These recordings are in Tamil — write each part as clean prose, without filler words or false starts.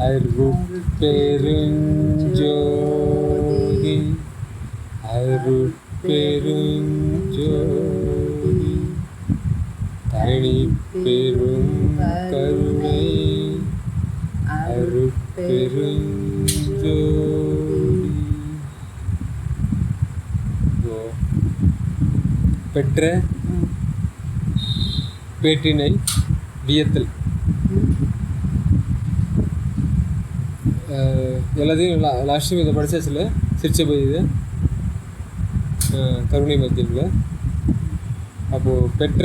அருட்பெருஞ்சோதி அருட்பெருஞ்சோதி தனிப்பெரும் கருணை அருட்பெருஞ்சோதி. பெற்ற பேற்றினை வியத்தல். எல்லாத்தையும் லாஸ்ட் டைம் இதை படித்தாச்சுல, சிரிச்சபை இது கருணை மத்தியில். அப்போது பெற்ற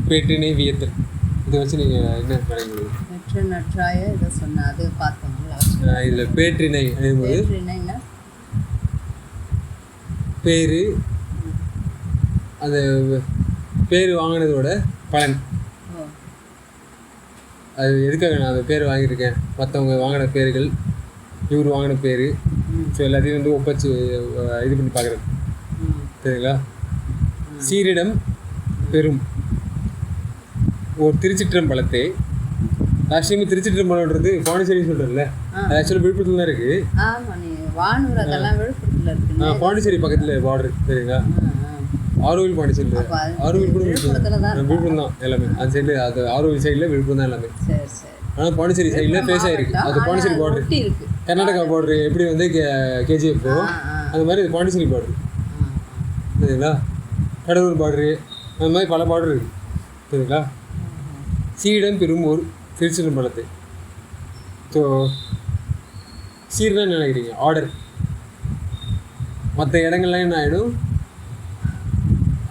பேற்றினை வியத்தல் இதை வச்சு நீங்கள் என்ன நினைக்கிறீங்க? பெற்ற நற்றாய இதை சொன்ன அது பார்த்தோம். இதில் பேற்றினை எழுதும்போது பேர், அந்த பேர் வாங்கினதோட பலன், அது எதுக்காக நான் அந்த பேர் வாங்கியிருக்கேன், மற்றவங்க வாங்கின பேர்கள், இவர் வாங்கின பேர், ஸோ எல்லாத்தையும் வந்து ஒப்பச்சு இது பண்ணி பார்க்குறது. சரிங்களா? சீரிடம் பெரும் ஒரு திருச்சிற்றம்பலத்தை. லாஸ்ட் டைம் திருச்சிற்றம்பலம்ன்றது பாண்டிச்சேரி சொல்கிறதுல, அது ஆக்சுவலாக விழுப்புரத்தில் தான் இருக்குது. பாண்டிச்சேரி பக்கத்தில் பார்டர். சரிங்களா? ஆரோவில் பாண்டிச்சேரியில், ஆரோவில் கூட விழுப்புரம் தான் எல்லாமே. அந்த சைடில் அது ஆரோவில் சைடில் விழுப்புரம் தான் எல்லாமே. ஆனால் பாண்டிச்சேரி சைடில் பேஸ் ஆகிருக்கு. அது பாண்டிச்சேரி பார்டர், கர்நாடகா பார்டர் எப்படி வந்து கேஜிஎஃப் அந்த மாதிரி இது பாண்டிச்சேரி பார்டர். சரிங்களா? கடலூர் பார்டரு, அந்த மாதிரி பல பார்டர் இருக்குது. சரிங்களா? சீரிடம் பெரும் ஒரு திருச்சிற்றம்பலத்தை. ஸோ சீர்தான் நினைக்கிறீங்க ஆர்டர். மற்ற இடங்கள்லாம் என்ன ஆகிடும்,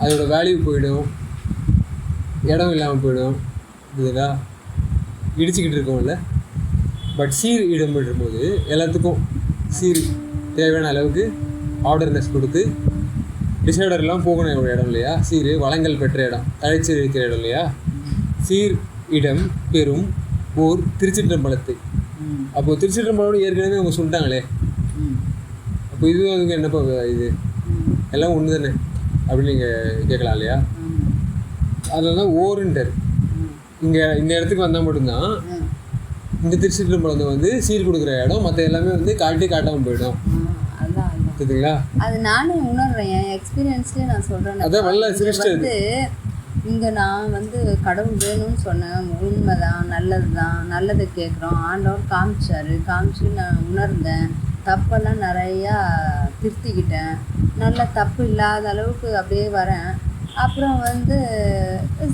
அதோட வேல்யூ போயிடும், இடம் இல்லாமல் போயிடும். இதுதா இடிச்சுக்கிட்டு இருக்கோம்ல. பட் சீர் இடம் இருக்கும்போது எல்லாத்துக்கும் சீர் தேவையான அளவுக்கு ஆர்டர்னஸ் கொடுத்து டிசைடர்லாம் போகணும் ஒரு இடம் இல்லையா? சீர் வளங்கள் பெற்ற இடம், தழைச்சி இருக்கிற இடம் இல்லையா? சீர் இடம் பெரும் ஓர் திருச்சிற்றம்பலத்தை. அப்போது திருச்சிற்றம்பலம் ஏற்கனவே அவங்க சொல்லிட்டாங்களே, அப்போ இதுவும் அதுக்கு என்னப்பா இது எல்லாம் ஒன்று தானே அப்படின்னு நீங்கள் கேட்கலாம் இல்லையா? அதில் தான் ஓருன்றார். இங்கே இந்த இடத்துக்கு வந்தால் மட்டும்தான் இந்த திருச்சிற்றம்பலம் வந்து சீர் கொடுக்குற இடம், மற்ற எல்லாமே வந்து காட்டாமல் போயிடும். சரிங்களா? அது நானே உணர்றேன், என் எக்ஸ்பீரியன்ஸ்லேயே நான் சொல்கிறேன். அதான் வல்ல சிரிச்சிட்டு இங்கே நான் வந்து கடவுள் வேணும்னு சொன்னேன், உண்மைதான், நல்லது தான், நல்லதை கேட்குறோம், ஆண்டவர் காமிச்சு நான் உணர்ந்தேன், தப்பெல்லாம் நிறையா திருத்திக்கிட்டேன், நல்ல தப்பு இல்லாத அளவுக்கு அப்படியே வரேன். அப்புறம் வந்து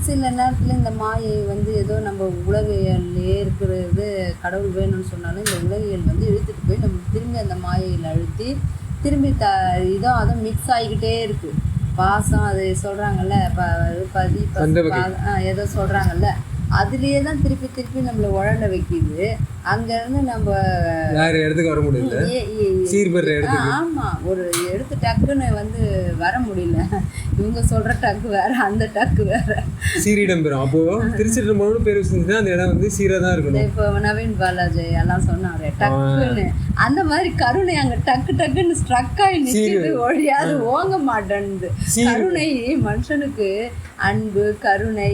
சில நேரத்தில் இந்த மாயை வந்து ஏதோ நம்ம உலகியல்லையே இருக்கிறது, கடவுள் வேணும்னு சொன்னாலும் இந்த உலகியல் வந்து இழுத்துட்டு போய் நம்ம திரும்பி அந்த மாயையில் அழுத்தி திரும்பி இதோ அதுவும் மிக்ஸ் ஆகிக்கிட்டே இருக்குது. பாசம் அது சொல்கிறாங்கல்ல, ஏதோ சொல்கிறாங்கல்ல, அதுலேயே தான் திருப்பி நம்மளை உழண்ட வைக்கிது. அங்கேருந்து நம்ம வேறு இடத்துக்கு வர முடியல. ஆமாம், ஒரு எடுத்து டக்குன்னு வந்து வர முடியல. இவங்க சொல்கிற டக்கு வேறு, அந்த டக்கு வேறு. சீரிடம் பெறும். அப்போது திருச்சிற்றம்பலம் பேர் வச்சுருந்துச்சுன்னா அந்த இடம் வந்து சீராக தான் இருக்கணும். இப்போ நவீன் பாலாஜி எல்லாம் சொன்னார் டக்குன்னு, அந்த மாதிரி கருணை அங்கே டக்குன்னு ஸ்ட்ரக் ஆகி நிற்கிது, ஒழியாது ஓங்க மாட்டேன்து. கருணை மனுஷனுக்கு அன்பு, கருணை,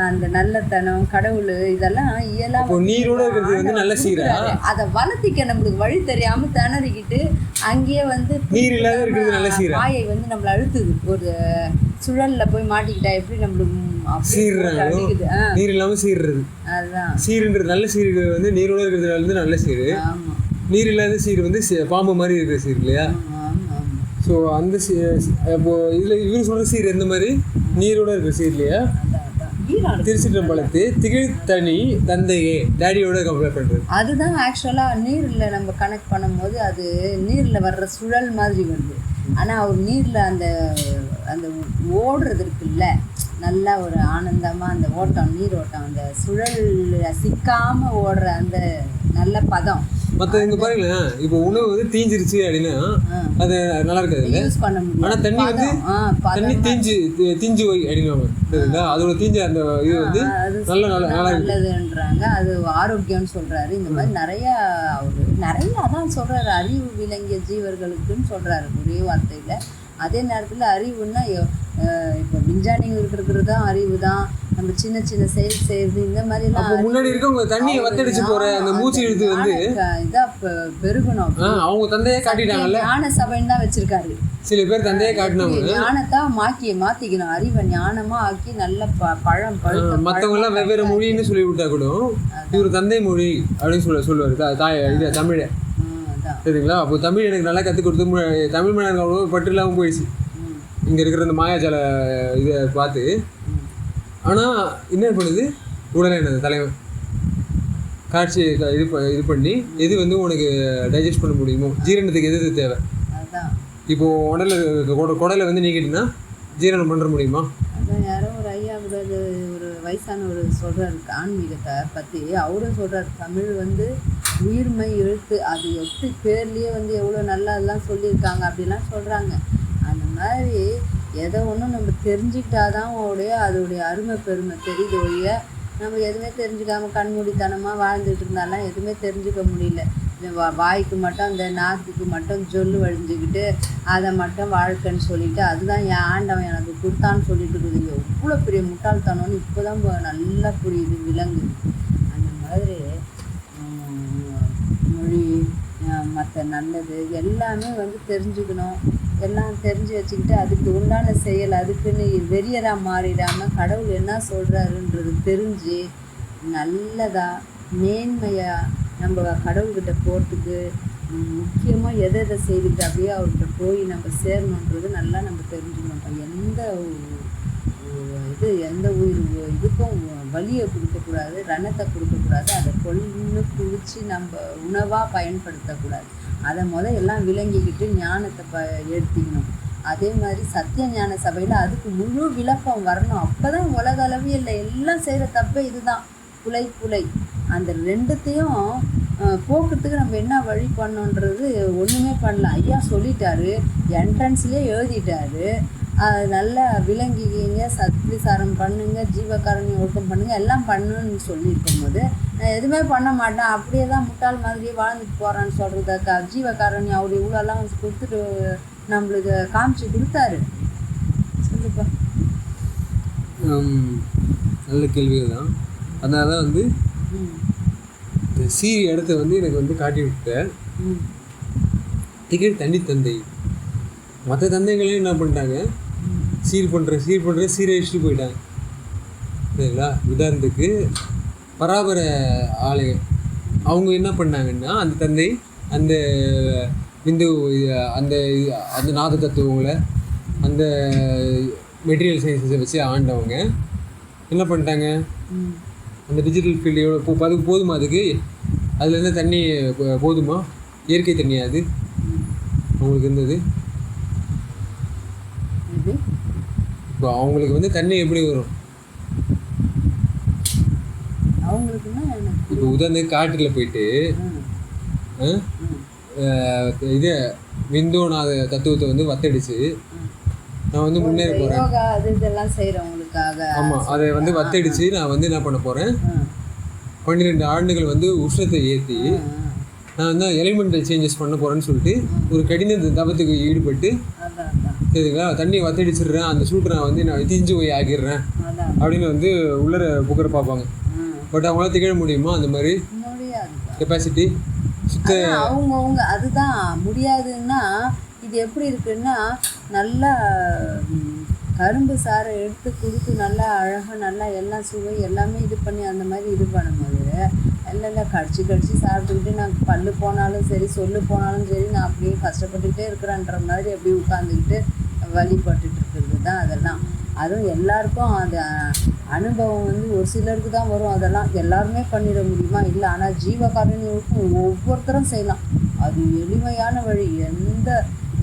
அந்த நல்லத்தனம், கடவுள், இதெல்லாம் இயலாம நீரோட இருக்கிறது வந்து நல்ல சீரா. அதை வளர்த்திக்க நம்மளுக்கு வழி தெரியாம திணறிக்கிட்டு அங்கேயே வந்து நீர் இல்லாத இருக்கிறது நல்ல சீரா. மாயை வந்து நம்மளை அழுத்துது, ஒரு சுழல்ல போய் மாட்டிக்கிட்டா எப்படி நம்மளுக்கு சீர்றாங்க. நீர் இல்லாம சீர்றது, அதுதான் சீருன்றது. நல்ல சீர் வந்து நீரோட இருக்கிறது வந்து நல்ல சீர். நீர் இல்லாத சீர் வந்து பாம்பு மாதிரி இருக்கிற சீர் இல்லையா? ஸோ அந்த அப்போ இதில் இவர் சொல்கிற சீர் எந்த மாதிரி நீரோட இருக்கிற சீர் இல்லையா? திருச்சிற்றம்பலத்து திகழ்த்தனி தந்தையே டேடியோட கம்பேர் பண்ணுறது. அதுதான் ஆக்சுவலாக நீரில் நம்ம கனெக்ட் பண்ணும்போது அது நீரில் வர்ற சுழல் மாதிரி வருது. ஆனால் அவர் நீரில் அந்த அந்த ஓடுறது இருக்குல்ல, நல்லா ஒரு ஆனந்தமாக அந்த ஓட்டம், நீர் ஓட்டம், அந்த சுழல் சிக்காமல் ஓடுற அந்த நல்ல பதம். மற்ற இங்கே பாருங்களேன், இப்போ உணவு வந்து தீஞ்சிருச்சு அப்படின்னா அது நல்லா இருக்காது. ஆனால் தண்ணி வந்து தண்ணி தீஞ்சு போய் அப்படின்வாங்க. சரிங்களா? அதோட தீஞ்ச அந்த இது வந்து நல்லதுன்றாங்க, அது ஆரோக்கியம்னு சொல்கிறாரு. இந்த மாதிரி நிறையா அவர் நிறையா அதான் சொல்கிறாரு, அறிவு விளங்கிய ஜீவர்களுக்குன்னு சொல்கிறாரு ஒரே வார்த்தையில். அதே நேரத்தில் அறிவுன்னா இப்போ விஞ்ஞானிகள் இருக்கிறது தான் அறிவு தான், நம்ம சின்ன சின்ன செயல் செய்யறது இந்த மாதிரிலாம் அப்போ முன்னாடி இருக்கவங்க தண்ணியை வத்தடிச்சு போற அந்த மூச்சு இழுத்து வந்து இதா பெருகணும். அவங்க தந்தையே காட்டிட்டாங்கல்ல, ஞான சபைன்னு தான் வச்சிருக்காரு. சில பேர் தந்தையே காட்டினாங்க. ஞானத்தான் மாத்திக்கணும், அறிவை ஞானமா ஆக்கி நல்ல பழம் பழுத்த. மற்றவங்க எல்லாம் வெவ்வேறு மொழின்னு சொல்லி விட்டா கூட இவர் தந்தை மொழி அப்படின்னு சொல்லுவாரு தாய் இது தமிழை. சரிங்களா? அப்போ தமிழ் எனக்கு நல்லா கற்றுக் கொடுத்து தமிழ் மேலே எனக்கு அவ்வளோ பற்று இல்லாமல் போயிடுச்சு இங்கே இருக்கிற இந்த மாயாஜால இதை பார்த்து. ஆனால் என்ன பண்ணுது உடனே என்னது தலைவன் காட்சி இது பண்ணி எது வந்து உனக்கு டைஜஸ்ட் பண்ண முடியுமோ, ஜீரணத்துக்கு எது தேவை. இப்போது குடலை வந்து நீக்கிட்டுனா ஜீரணம் பண்ணுற முடியுமா? அதான் யாரோ ஒரு ஐயா கூட ஒரு வயசானவர் சொல்கிறாரு ஆன்மீகத்தை பற்றி. அவரும் சொல்கிறார் தமிழ் வந்து உயிர்மை எழுத்து, அது எப்படி பேர்லேயே வந்து எவ்வளோ நல்லா அதெல்லாம் சொல்லியிருக்காங்க அப்படிலாம் சொல்கிறாங்க. அந்த மாதிரி எதை ஒன்றும் நம்ம தெரிஞ்சுக்கிட்டாதான் அதோடைய அருமை பெருமை தெரியுது ஒழிய நம்ம எதுவுமே தெரிஞ்சுக்காமல் கண்மூடித்தனமாக வாழ்ந்துட்டு இருந்தாலும் எதுவுமே தெரிஞ்சுக்க முடியல. வாய்க்கு மட்டும் அந்த நாக்குக்கு மட்டும் சொல்லு வழிஞ்சுக்கிட்டு அதை மட்டும் வாழ்க்கைன்னு சொல்லிட்டு அதுதான் என் ஆண்டவன் எனக்கு கொடுத்தான்னு சொல்லிட்டு இருக்குது. எவ்வளோ பெரிய முட்டாள்தனம்னு இப்போ தான் நல்லா புரியுது, விலங்கு. அந்த மாதிரி மொழி மற்ற நல்லது எல்லாமே வந்து தெரிஞ்சுக்கணும். எல்லாம் தெரிஞ்சு வச்சுக்கிட்டு அதுக்கு உண்டான செயல் அதுக்குன்னு வெறியராக மாறிடாமல் கடவுள் என்ன சொல்கிறாருன்றது தெரிஞ்சு நல்லதாக மேன்மையாக நம்ம கடவுள்கிட்ட போகிறதுக்கு முக்கியமாக எதை செய்துட்டு அப்படியே அவர்கிட்ட போய் நம்ம சேரணுன்றது நல்லா நம்ம தெரிஞ்சுக்கணும். எந்த இதுக்கும் வலியை கொடுக்கக்கூடாது, ரணத்தை கொடுக்கக்கூடாது, அதை கொன்று குளிச்சு நம்ம உணவாக பயன்படுத்தக்கூடாது. அதை எல்லாம் விளங்கிக்கிட்டு ஞானத்தை எடுத்துக்கணும். அதே மாதிரி சத்திய ஞான சபையில் அதுக்கு முழு விளக்கம் வரணும். அப்போ தான் உலக அளவியல்ல எல்லாம் செய்கிற தப்பே இதுதான், புலை. அந்த ரெண்டுத்தையும் போக்குறதுக்கு நம்ம என்ன வழி பண்ணோன்றது ஒன்றுமே பண்ணலாம். ஐயா சொல்லிட்டாரு, என்ட்ரன்ஸ்லேயே எழுதிட்டாரு. நல்லா விளங்கிக்கிங்க, சத்விசாரம் பண்ணுங்க, ஜீவகாரண்யம் ஒழுக்கம் பண்ணுங்க, எல்லாம் பண்ணுன்னு சொல்லியிருக்கும் போது நான் எதுவுமே பண்ண மாட்டேன், அப்படியே தான் முட்டாள் மாதிரியே வாழ்ந்துட்டு போகிறான்னு சொல்கிறத ஜீவகாரண்யம் அவர் இவ்வளோலாம் கொடுத்துட்டு நம்மளுக்கு காமிச்சு கொடுத்தாரு. சொல்லுப்பா. நல்ல கேள்விகள் தான். அதனால தான் வந்து இந்த சீரி இடத்த வந்து எனக்கு வந்து காட்டி விட்டேன். டிக்கெட் தண்ணி தந்தை மற்ற தந்தைகளையும் என்ன பண்ணிட்டாங்க, சீரழிச்சுட்டு போயிட்டாங்க. சரிங்களா? உதாரணத்துக்கு பராபர ஆலயம் அவங்க என்ன பண்ணாங்கன்னா அந்த தந்தை அந்த விந்து அந்த அந்த நாத தத்துவங்களை அந்த மெட்டீரியல் சயின்ஸை வச்சு ஆண்டவங்க என்ன பண்ணிட்டாங்க, அந்த டிஜிட்டல் ஃபீல்டு எவ்வளோ அதுக்கு போதுமா, அதுக்கு அதுலேருந்து தண்ணி போதுமா, இயற்கை தண்ணியா அது அவங்களுக்கு இருந்தது? இப்போ அவங்களுக்கு வந்து தண்ணி எப்படி வரும்? இப்போ உதாரணத்துக்கு காட்டில் போயிட்டு இது விந்தோநாத தத்துவத்தை வந்து வத்தடிச்சு நான் வந்து முன்னேற போகிறேன். ஆமாம், அதை வந்து வத்தடிச்சு நான் வந்து என்ன பண்ண போகிறேன், 12 ஆண்டுகள் வந்து உஷ்ணத்தை ஏற்றி நான் வந்து எலிமெண்டல் சேஞ்சஸ் பண்ண போகிறேன்னு சொல்லிட்டு ஒரு கடின தபத்துக்கு ஈடுபட்டு, சரிங்களா, தண்ணியை வத்தடிச்சிடுறேன், அந்த சூட்டை நான் வந்து நான் தீஞ்சு போய் ஆகிடுறேன் அப்படின்னு வந்து உள்ளர புக்கரை பார்ப்பாங்க. பட் அவங்களால திகழ முடியுமா அந்த மாதிரி கெப்பாசிட்டி? சுத்த அவங்கவுங்க அதுதான் முடியாதுன்னா இது எப்படி இருக்குன்னா நல்லா கரும்பு சாறை எடுத்து கொடுத்து நல்லா அழகாக நல்லா எல்லாம் சுவை எல்லாமே இது பண்ணி அந்த மாதிரி இது பண்ணும்போது இல்லை கடிச்சு சாப்பிட்டுக்கிட்டு நான் பல்லு போனாலும் சரி சொல்லு போனாலும் சரி நான் அப்படியே கஷ்டப்பட்டுக்கிட்டே இருக்கிறேன்ற மாதிரி அப்படியே உட்காந்துக்கிட்டு வழிபட்டுட்டு இருக்கிறது தான் அதெல்லாம். அதுவும் எல்லாருக்கும் அந்த அனுபவம் வந்து ஒரு சிலருக்கு தான் வரும். அதெல்லாம் எல்லாருமே பண்ணிட முடியுமா? இல்லை. ஆனால் ஜீவகாரணிகளுக்கும் ஒவ்வொருத்தரும் செய்யலாம். அது எளிமையான வழி,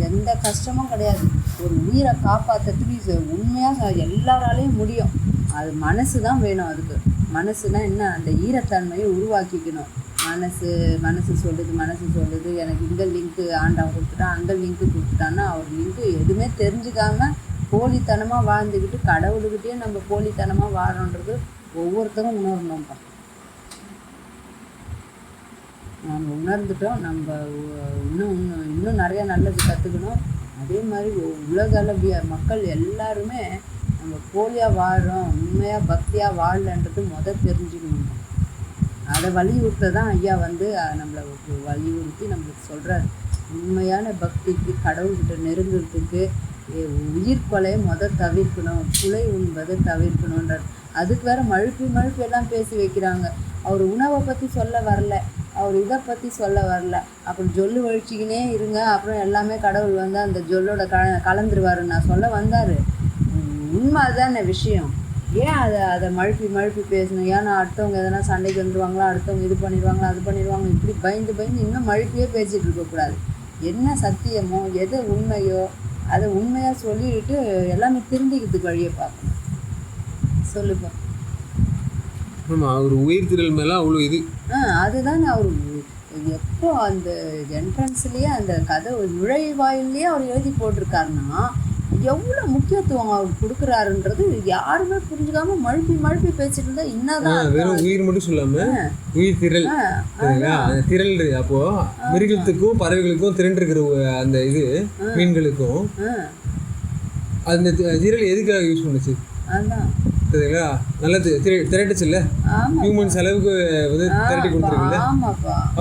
எந்த கஷ்டமும் கிடையாது. ஒரு உயிரை காப்பாற்றுறதுக்கு உண்மையாக எல்லாராலையும் முடியும். அது மனசு தான் வேணும். அதுக்கு மனசுனா என்ன, அந்த ஈரத்தன்மையை உருவாக்கிக்கணும். மனசு சொல்லுது எனக்கு இந்த லிங்க்கு ஆண்டவன் கொடுத்துட்டான், அந்த லிங்க்கு கொடுத்துட்டான்னா அவர் லிங்க்கு எதுவுமே தெரிஞ்சுக்காம போலித்தனமாக வாழ்ந்துக்கிட்டு கடவுளுக்கிட்டே நம்ம போலித்தனமாக வாழணுன்றது ஒவ்வொருத்தரும் உணரணும்ப்பா. நம்ம உணர்ந்துட்டோம். நம்ம இன்னும் நிறையா நல்லது கற்றுக்கணும். அதே மாதிரி உலகளவிய மக்கள் எல்லாருமே நம்ம போலியாக வாழ்கிறோம், உண்மையாக பக்தியாக வாழலன்றது தெரிஞ்சுக்கணும். அதை வலியுறுத்த தான் ஐயா வந்து நம்மளை வலியுறுத்தி நம்மளுக்கு சொல்கிறார். உண்மையான பக்திக்கு கடவுள்கிட்ட நெருங்குறதுக்கு உயிர் கொலையை தவிர்க்கணும், புலை உண்பதை தவிர்க்கணுன்றார். அதுக்கு வேறு மழுப்பு எல்லாம் பேசி வைக்கிறாங்க. அவர் உணவை பற்றி சொல்ல வரல, அவர் இதை பற்றி சொல்ல வரல. அப்புறம் ஜொல்லு வழிச்சிக்கினே இருங்க, அப்புறம் எல்லாமே கடவுள் வந்து அந்த ஜொல்லோட கலந்துருவாருன்னு நான் சொல்ல வந்தார். உண்மை அதுதானே விஷயம். ஏன் அதை மழுப்பி பேசணும்? ஏன்னா அடுத்தவங்க எதனா சண்டைக்கு வந்துடுவாங்களா, அடுத்தவங்க இது பண்ணிடுவாங்களா, அது பண்ணிடுவாங்க, இப்படி பயந்து இன்னும் மழுப்பியே பேசிகிட்டு இருக்கக்கூடாது. என்ன சத்தியமோ எது உண்மையோ அதை உண்மையாக சொல்லிட்டு எல்லாமே திருந்திக்கிறதுக்கு வழியை பார்க்கணும். சொல்லுப்பா. ஆமாம், அவர் உயிர் திரள் மேலே அவ்வளோ இது. அதுதான் அவர் எப்போ அந்த என்ட்ரன்ஸ்லேயே அந்த கதவு நுழைவாயிலேயே அவர் எழுதி போட்டிருக்காருன்னா எவ்வளோ முக்கியத்துவம் அவர் கொடுக்குறாருன்றது யாருமே புரிஞ்சுக்காம மழுப்பி பேசிட்டு இருந்தா இன்னதான். வெறும் உயிர் மட்டும் சொல்லாம உயிர் திரள், திரள். அப்போ மிருகத்துக்கும் பறவைகளுக்கும் திரண்டிருக்கிற அந்த இது மீன்களுக்கும் அந்த திரள் எதுக்காக யூஸ் பண்ணுச்சு? அதான் சரிங்களா, நல்லா திரட்டுச்சு இல்லை, ஹியூமன்ஸ் அளவுக்கு வந்து திரட்டி கொடுத்துருக்குல்ல.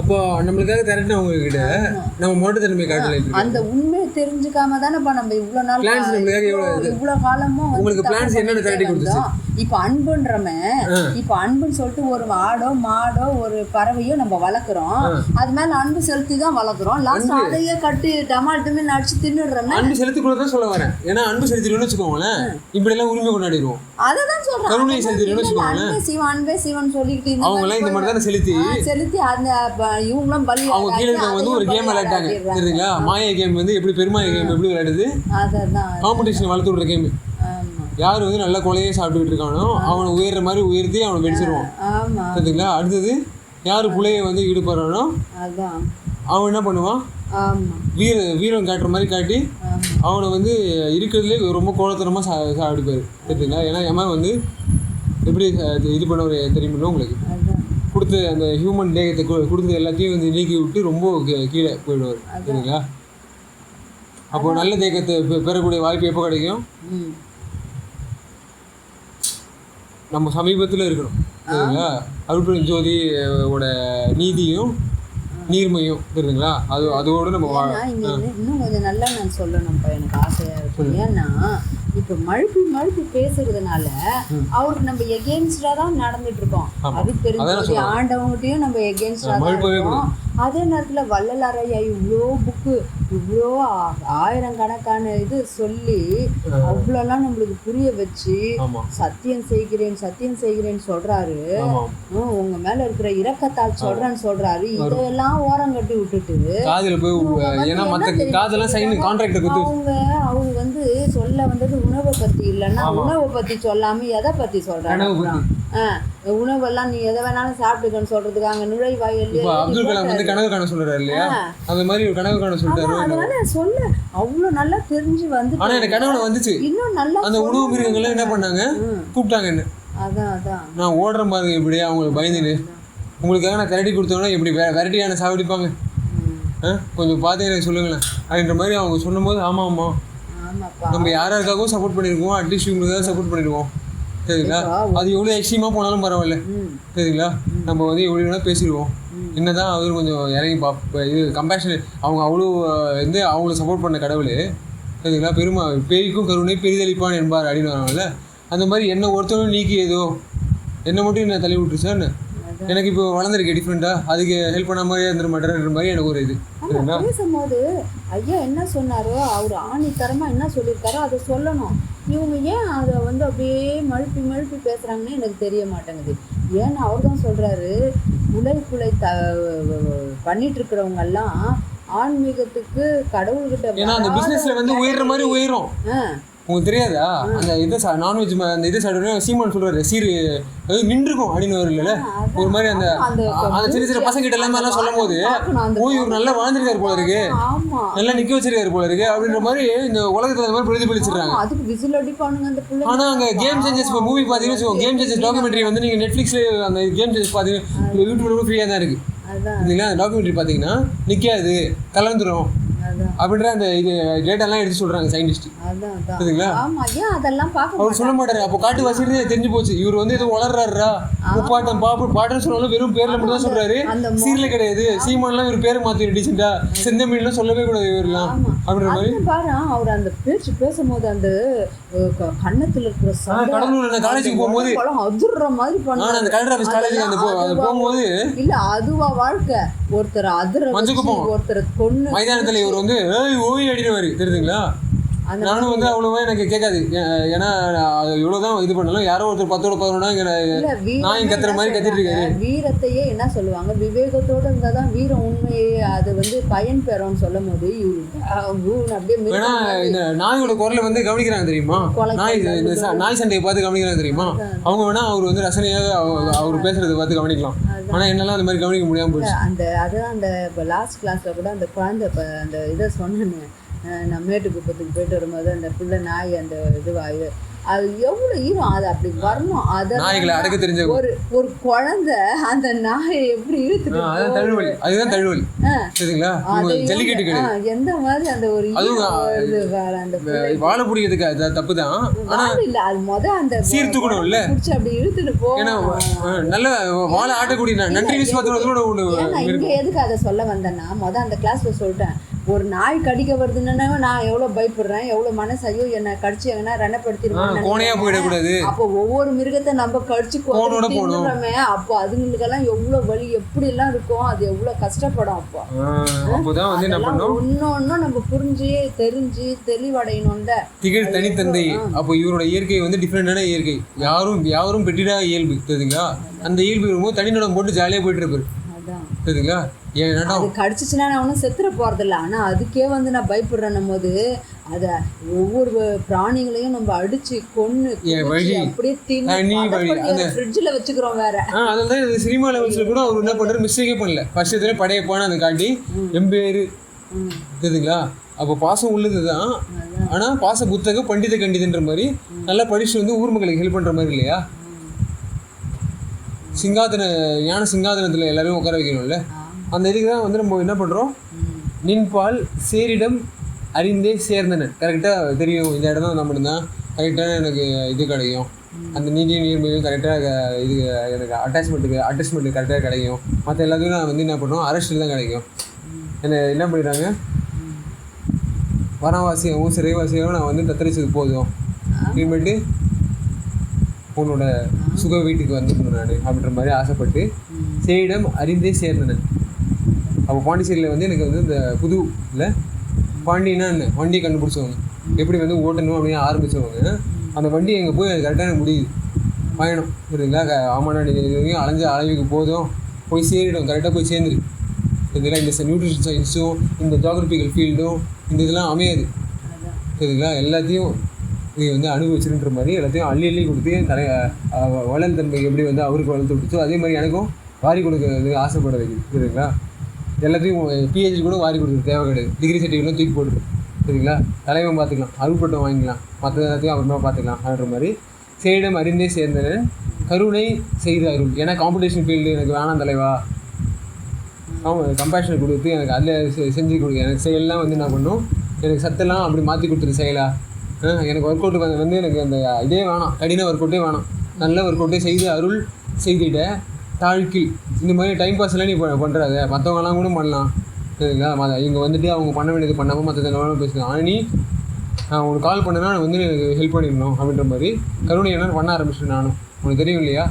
அப்போ நம்மளுக்காக திரட்டினவங்க கிட்ட நம்ம மோட்டத்தன்மை காட்டல. அந்த உண்மையை தெரிஞ்சுக்காம தானேப்பா நம்ம இவ்வளோ நாள் பிளான்ஸ் நம்மளுக்காக இவ்வளோ காலமும் உங்களுக்கு பிளான்ஸ் என்னென்ன திரட்டி கொடுத்துச்சு? இப்போ அன்புன்றமே, இப்போ அன்புன்னு சொல்லிட்டு ஒரு ஆடோ மாடோ ஒரு பறவையோ நம்ம வளர்க்குறோம், அது மேல அன்பு செலுத்தி தான் வளர்க்குறோம். லாஸ்ட் அதையே கட்டி டமால்ட்டுமே நடிச்சு தின்னுடுறோம். அன்பு செலுத்தி கூட தான் சொல்ல வரேன். ஏன்னா அன்பு செலுத்திடுன்னு வச்சுக்கோங்களேன், இப்படி எல்லாம் உரிமை கொண்டாடிடுவோம். அதான் சொல்றேன், கருணை செலுத்திடுன்னு வச்சுக்கோங்களேன், அன்பே சிவன் சொல்லிக்கிட்டு அவங்க எல்லாம் இந்த மாதிரி தானே செலுத்தி அந்த இவங்களும் பலி அவங்க கீழே இருக்கவங்க வந்து ஒரு கேம் விளையாட்டாங்க. சரிங்களா, மாயா கேம் வந்து எப்படி பெருமாய கேம் எப்படி விளையாடுது, காம்படிஷன் வளர்த்து விடுற கேம். யார் வந்து நல்லா கொலையே சாப்பிட்டுக்கிட்டு இருக்கானோ அவனை உயர்ற மாதிரி உயர்த்தி அவனை வெடிச்சிருவான். சரிங்களா, அடுத்தது யார் புலையை வந்து ஈடுபடுறானோ அவன் என்ன பண்ணுவான், வீரம் காட்டுற மாதிரி காட்டி அவனை வந்து இருக்கிறதுலே ரொம்ப கோலத்தனமாக சாப்பிடுப்பார். சரிங்களா, ஏன்னா எம்மா வந்து எப்படி இது பண்ண தெரியுமில்ல உங்களுக்கு, கொடுத்து அந்த ஹியூமன் தேகத்தை கொடுத்து எல்லாத்தையும் வந்து நீக்கி விட்டு ரொம்ப கீழே போயிடுவார். சரிங்களா, அப்போது நல்ல தேகத்தை பெறக்கூடிய வாய்ப்பு எப்போ கிடைக்கும்? நம்ம சமீபத்தில் இருக்கணும். சரிங்களா, அருட்பெரும் ஜோதியோட நீதியும் நீர்மையும் தெரியுதுங்களா, அதோடு நம்ம இன்னும் கொஞ்சம் நல்லா நான் சொல்லணும்ப்பா, எனக்கு ஆசையாக இருக்கும். ஏன்னா இப்போ மழுப்பி பேசுறதுனால அவருக்கு நம்ம எகெயின்ஸ்டாக தான் நடந்துட்டு இருக்கோம். அது தெரிஞ்சு ஆண்டவங்ககிட்டையும் நம்ம எகெயின்ஸ்டாக தான் இருக்கோம். அதே நேரத்தில் வள்ளலாரையா இவ்வளோ புக்கு இவ்வளோ ஆயிரக்கணக்கான இது சொல்லி அவ்வளோலாம் நம்மளுக்கு புரிய வச்சு சத்தியம் செய்கிறேன்னு சொல்றாரு. உங்க மேல இருக்கிற இரக்கத்தால் சொல்றாரு. இதெல்லாம் ஓரம் கட்டி விட்டுட்டு அவங்க வந்து சொல்ல வந்தது உணவை பத்தி இல்லைன்னா உணவை பத்தி சொல்லாம எதை பத்தி சொல்றாங்க? உணவெல்லாம் நீ எதை வேணாலும் சாப்பிட்டுக்கன்னு சொல்றதுக்கு அங்க நுழைவாயில் அப்துல் கலாம் வந்து கனவு காண சொல்றாரு இல்லையா, அந்த மாதிரி ஒரு கனவு காண சொல்றாரு. அதனால சொல்ல அவ்வளவு நல்லா தெரிஞ்சு வந்து ஆனா எனக்கு கனவுல வந்துச்சு. இன்னும் நல்லா அந்த உணவு மிருகங்கள்லாம் என்ன பண்ணாங்க, கூப்பிட்டாங்க என்ன, நான் ஓடுற மாதிரி இப்படி அவங்களுக்கு பயந்துன்னு உங்களுக்காக நான் கரடி கொடுத்தோன்னா எப்படி வெரைட்டியான சாப்பிடிப்பாங்க, கொஞ்சம் பார்த்து எனக்கு சொல்லுங்களேன் அப்படின்ற மாதிரி அவங்க சொன்னும் போது ஆமா நம்ம யாருக்காகவும் சப்போர்ட் பண்ணியிருக்கோம், அட்லீஸ்ட் இவங்களுக்காக சப்போர்ட் பண்ணிடுவோம். சரிங்களா, அது எவ்வளோ எக்ஸ்ட்ரீமாக போனாலும் பரவாயில்ல. சரிங்களா, நம்ம வந்து எவ்வளோ வேணால் பேசிடுவோம். என்னதான் அவர் கொஞ்சம் இறங்கி இது கம்பேஷன் அவங்க அவ்வளோ வந்து அவங்கள சப்போர்ட் பண்ண கடவுள். சரிங்களா, பேய்க்கும் கருணை பெரிதளிப்பான் என்பார் அப்படின்னு வராங்கல்ல, அந்த மாதிரி என்ன ஒருத்தரும் நீக்கி ஏதோ என்னை மட்டும் என்ன தள்ளி விட்டுருச்சான்னு எனக்கு இப்போ வளர்ந்துருக்கு டிஃப்ரெண்ட்டாக, அதுக்கு ஹெல்ப் பண்ண மாதிரியே இருந்துட மாட்டேன்ற மாதிரி எனக்கு ஒரு இது. பேசும்போது ஐயா என்ன சொன்னாரோ அவர் ஆணித்தரமாக என்ன சொல்லியிருக்காரோ அதை சொல்லணும். இவங்க ஏன் அதை வந்து அப்படியே மழுப்பி பேசுகிறாங்கன்னு எனக்கு தெரிய மாட்டேங்குது. ஏன்னா அவர் தான் சொல்கிறாரு, புலை பண்ணிட்டு இருக்கிறவங்கெல்லாம் ஆன்மீகத்துக்கு கடவுள்கிட்ட ஏன்னா அந்த பிஸ்னஸில் வந்து உயர்ற மாதிரி உயரும். உங்களுக்கு தெரியாதா, அந்த இதை நான்வெஜ் அந்த இதை சாப்பிடுவோம் சீமான் சொல்றாரு சீரு அது நின்றுக்கும் அப்படின்னு வரல ஒரு மாதிரி அந்த சின்ன சின்ன பசங்க கிட்ட எல்லாமே எல்லாம் சொல்லும் போது போய் இவர் நல்லா வாழ்ந்துருக்காரு போல இருக்கு, நல்லா நிக்க வச்சிருக்காரு போல இருக்கு அப்படின்ற மாதிரி இந்த உலகத்துல அந்த மாதிரி பிரதிபலிச்சிருக்காங்க. ஆனா அங்க கேம் சேஞ்சர்ஸ் மூவி பாத்தீங்கன்னா கேம் சேஞ்சர்ஸ் டாக்குமெண்ட்ரி வந்து நீங்க நெட்ஃபிளிக்ஸ்ல அந்த கேம் சேஞ்சர்ஸ் பாத்தீங்கன்னா யூடியூப்ல ஃப்ரீயா தான் இருக்கு. இல்லைங்களா, அந்த டாக்குமெண்ட்ரி பாத்தீங்கன்னா நிக்காது கலந்துரும் அதான் அப்படின்ற அந்த இது டேட்டாலாம் எடுத்து சொல்கிறாங்க சயின்டிஸ்ட். அதான் சரிங்களா? ஆமா, ஏன் அதெல்லாம் பார்க்க அவர் சொல்ல மாட்டாரு. அப்போ காட்டு வாசிக்கிறதே தெரிஞ்சு போச்சு. இவர் வந்து எதுவும் வளர்றாருடா, முப்பாட்டம் பாட்டுன்னு சொன்னாலும் வெறும் பேர்ல மட்டும் தான் சொல்றாரு, சீர்ல கிடையாது. சீமான்லாம் இவர் பேரை மாற்றி டீசெண்டா செந்தமிழ்லாம் சொல்லவே கூடாது இவரெல்லாம் அப்படின்ற மாதிரி பாரு. அவர் அந்த பேச்சு பேசும்போது அந்த கண்ணத்துல இருக்கிற கடலூர் அந்த காலேஜுக்கு போகும்போது அதிர்ற மாதிரி பண்ணாரு. அந்த கலெக்டர் ஆஃபீஸ் காலேஜுக்கு அந்த போகும்போது இல்ல அதுவா வாழ்க்கை. ஒருத்தர் அதிர ஒருத்தர் கொண்டு மைதானத்துல இவர் வந்து ஓய் அடினவாரு தெரியுதுங்களா. நானும் வந்து அவ்வளவா எனக்கு கேட்காது. ஏன்னா இவ்வளவுதான் இது பண்ணாலும் யாரோ ஒருத்தர் 10-11 நான் கத்துற மாதிரி கத்திட்டு இருக்காரு. வீரத்தையே என்ன சொல்லுவாங்க, விவேகத்தோட இருந்தாதான் வீரம் உண்மையே அது வந்து பயன் பெறும்னு சொல்லும் போது அப்படியே இந்த நாயோட குரலை வந்து கவனிக்கிறாங்க தெரியுமா. நாய் சண்டையை பார்த்து கவனிக்கிறாங்க தெரியுமா. அவங்க வேணா அவர் வந்து ரசனையாக அவர் பேசுறதை பார்த்து கவனிக்கலாம். ஆனா என்னெல்லாம் அந்த மாதிரி கவனிக்க முடியாம போயிடுச்சு. அதுதான் அந்த லாஸ்ட் கிளாஸ்ல கூட அந்த குழந்தை அந்த இதை சொன்னேன்னு, நான் மேட்டுக்குப்பத்துக்கு போயிட்டு வரும்போது அந்த பிள்ளை நாய் அந்த இதுவாயு அது எவ்வளவு ஈரம், அது அப்படி வரணும். அதை அடக்க தெரிஞ்ச ஒரு குழந்தை அந்த நாயை எப்படி இழுத்துட்டு அதுதான் தழுவல் சரிங்களா. ஜல்லிக்கட்டு கிடையாது எந்த மாதிரி அந்த ஒரு அந்த வாழை பிடிக்கிறதுக்கு அது தப்பு தான். ஆனா இல்ல அது அந்த சீர்தூக்கணும் இல்ல, அப்படி இழுத்துட்டு போ. நல்ல வாழை ஆட்டக்கூடிய நன்றி இங்க எதுக்கு அதை சொல்ல வந்தேன்னா, அந்த கிளாஸ்ல சொல்லிட்டேன், ஒரு நாய் கடிக்க வருதுன்னா நான் எவ்வளவு பயப்படுறேன், எவ்வளவு மனசு ஐயோ என்ன கடிச்சு எங்கன்னா ரணப்படுத்திடுவேன், கோணையா போயிடக்கூடாது. அப்போ ஒவ்வொரு மிருகத்தை நம்ம கடிச்சு போனோமே, அப்போ அதுங்களுக்கெல்லாம் எவ்வளவு வலி எப்படி எல்லாம் இருக்கும், அது எவ்வளவு கஷ்டப்படும். அப்போதான் வந்து என்ன பண்ணும், இன்னொன்னும் நம்ம புரிஞ்சு தெரிஞ்சு தெளிவடையணும். திகழ் தனித்தந்தை. அப்போ இவரோட இயற்கை வந்து டிஃப்ரெண்டான இயற்கை. யாரும் பெற்றிடா இயல்பு தெரியுதுங்களா. அந்த இயல்பு இருக்கும்போது தனிநடம் போட்டு ஜாலியா போயிட்டு இருப்பாரு தெரியுதுங்களா. அது கடிச்சிச்சுன்னா நான் ஒன்றும் செத்துற போறதில்ல. ஆனா அதுக்கே வந்து நான் பயப்படுறேன் போது அதை ஒவ்வொரு பிராணிகளையும் நம்ம அடிச்சு கொன்னு அப்படியே ஃப்ரிட்ஜில் வச்சுக்கிறோம் வேற. அதான் சினிமா லெவல்ஸ்ல கூட அவர் என்ன பண்றாரு, மிஸ்டேக்கே பண்ணல. ஃபர்ஸ்ட் படைய போனா அதை காட்டி எம்பேரு தெரியுதுங்களா. அப்போ பாசம் உள்ளதுதான். ஆனா பாச புத்தக பண்டித கண்டிதன்ற மாதிரி நல்லா படிச்சு வந்து ஊர் மக்களுக்கு ஹெல்ப் பண்ற மாதிரி இல்லையா. ஞான சிங்காதனத்துல எல்லாரும் உட்கார வைக்கணும்ல. அந்த இதுக்கு தான் வந்து நம்ம என்ன பண்ணுறோம், நின்பால் சேரிடம் அறிந்தே சேர்ந்தன. கரெக்டாக தெரியும் இந்த இடம் தான் நம்ம தான் கரெக்டான எனக்கு இது கிடைக்கும். அந்த நீதி நீர்மையும் கரெக்டாக இது எனக்கு அட்டாச்மெண்ட்டு கரெக்டாக கிடைக்கும். மற்ற எல்லாத்தையும் நான் வந்து என்ன பண்ணுறோம், அரெஸ்ட்டில் தான் கிடைக்கும். என்ன பண்ணிடுறாங்க, வனவாசியாகவும் சிறைவாசியாகவும் நான் வந்து தத்தரிச்சது போதும், இனிமேட்டு உன்னோட சுக வீட்டுக்கு வந்துக்கணும் நான் அப்படின்ற மாதிரி ஆசைப்பட்டு சேரிடம் அறிந்தே சேர்ந்தன. அப்போ பாண்டிச்சேரியில் வந்து எனக்கு வந்து இந்த புது இல்லை பாண்டினா என்ன வண்டியை கண்டுபிடிச்சவங்க, எப்படி வந்து ஓட்டணும் அப்படின்னு ஆரம்பித்தவங்க. அந்த வண்டி எங்கே போய் அது கரெக்டாக எனக்கு முடியுது பயணம் சரிங்களா. ஆமாண்ணா நீங்கள் அலைஞ்ச அளவுக்கு போதும், போய் சேரிடும், கரெக்டாக போய் சேர்ந்துரு. இதெல்லாம் இந்த நியூட்ரிஷன் சயின்ஸும் இந்த ஜியாகிரபிக்கல் ஃபீல்டும் இந்த இதெல்லாம் அமையாது சரிங்களா. எல்லாத்தையும் இது வந்து அனுபவிச்சுன்ற மாதிரி எல்லாத்தையும் அள்ளி கொடுத்து வளல் தன்மை எப்படி வந்து அவருக்கு வளர்த்து விட்டுச்சோ அதே மாதிரி எனக்கும் வாரி கொடுக்கறது ஆசைப்பட வைக்குது சரிங்களா. எல்லாத்தையும் பிஹெச்டி கூட வாரி கொடுக்குறது தேவை கிடையாது. டிகிரி சர்டிஃபிகேட்லாம் தூக்கி போட்டுரு சரிங்களா. தலைவன் பார்த்துக்கலாம், அருள்பட்டம் வாங்கிக்கலாம், மற்ற எல்லாத்தையும் அப்புறமா பார்த்துக்கலாம் அப்படின்ற மாதிரி. சேரிடம் அறிந்தே சேர்ந்தேன் கருணை செய்த அருள். ஏன்னா காம்படிஷன் ஃபீல்டு எனக்கு வேணாம் தலைவா, கம்பேஷன் கொடுத்து எனக்கு அதில் செஞ்சு கொடுங்க. எனக்கு செயலெலாம் வந்து என்ன பண்ணும், எனக்கு சத்தெல்லாம் அப்படி மாற்றி கொடுத்துரு செயலா. எனக்கு ஒர்க் அவுட்டு வந்து எனக்கு அந்த இதே வேணாம், கடின ஒர்க் அவுட்டே வேணாம், நல்ல ஒர்க் அவுட்டே செய்து அருள் செய்திட தாழ்க்கில். இந்த மாதிரி டைம் பாஸ் எல்லாம் நீ பண்ணுறாத, மற்றவங்கலாம் கூட பண்ணலாம் சரிங்களா. இங்கே வந்துட்டு அவங்க பண்ண வேண்டியது பண்ணாமல் மற்ற எல்லாம் பேசுகிறேன். ஆனால் நீ நான் உனக்கு கால் பண்ணேன்னா நான் வந்து எனக்கு ஹெல்ப் பண்ணிடணும் அப்படின்ற மாதிரி கருணை என்னன்னு பண்ண ஆரம்பிச்சிட்டேன். நானும் உனக்கு தெரியும் இல்லையா,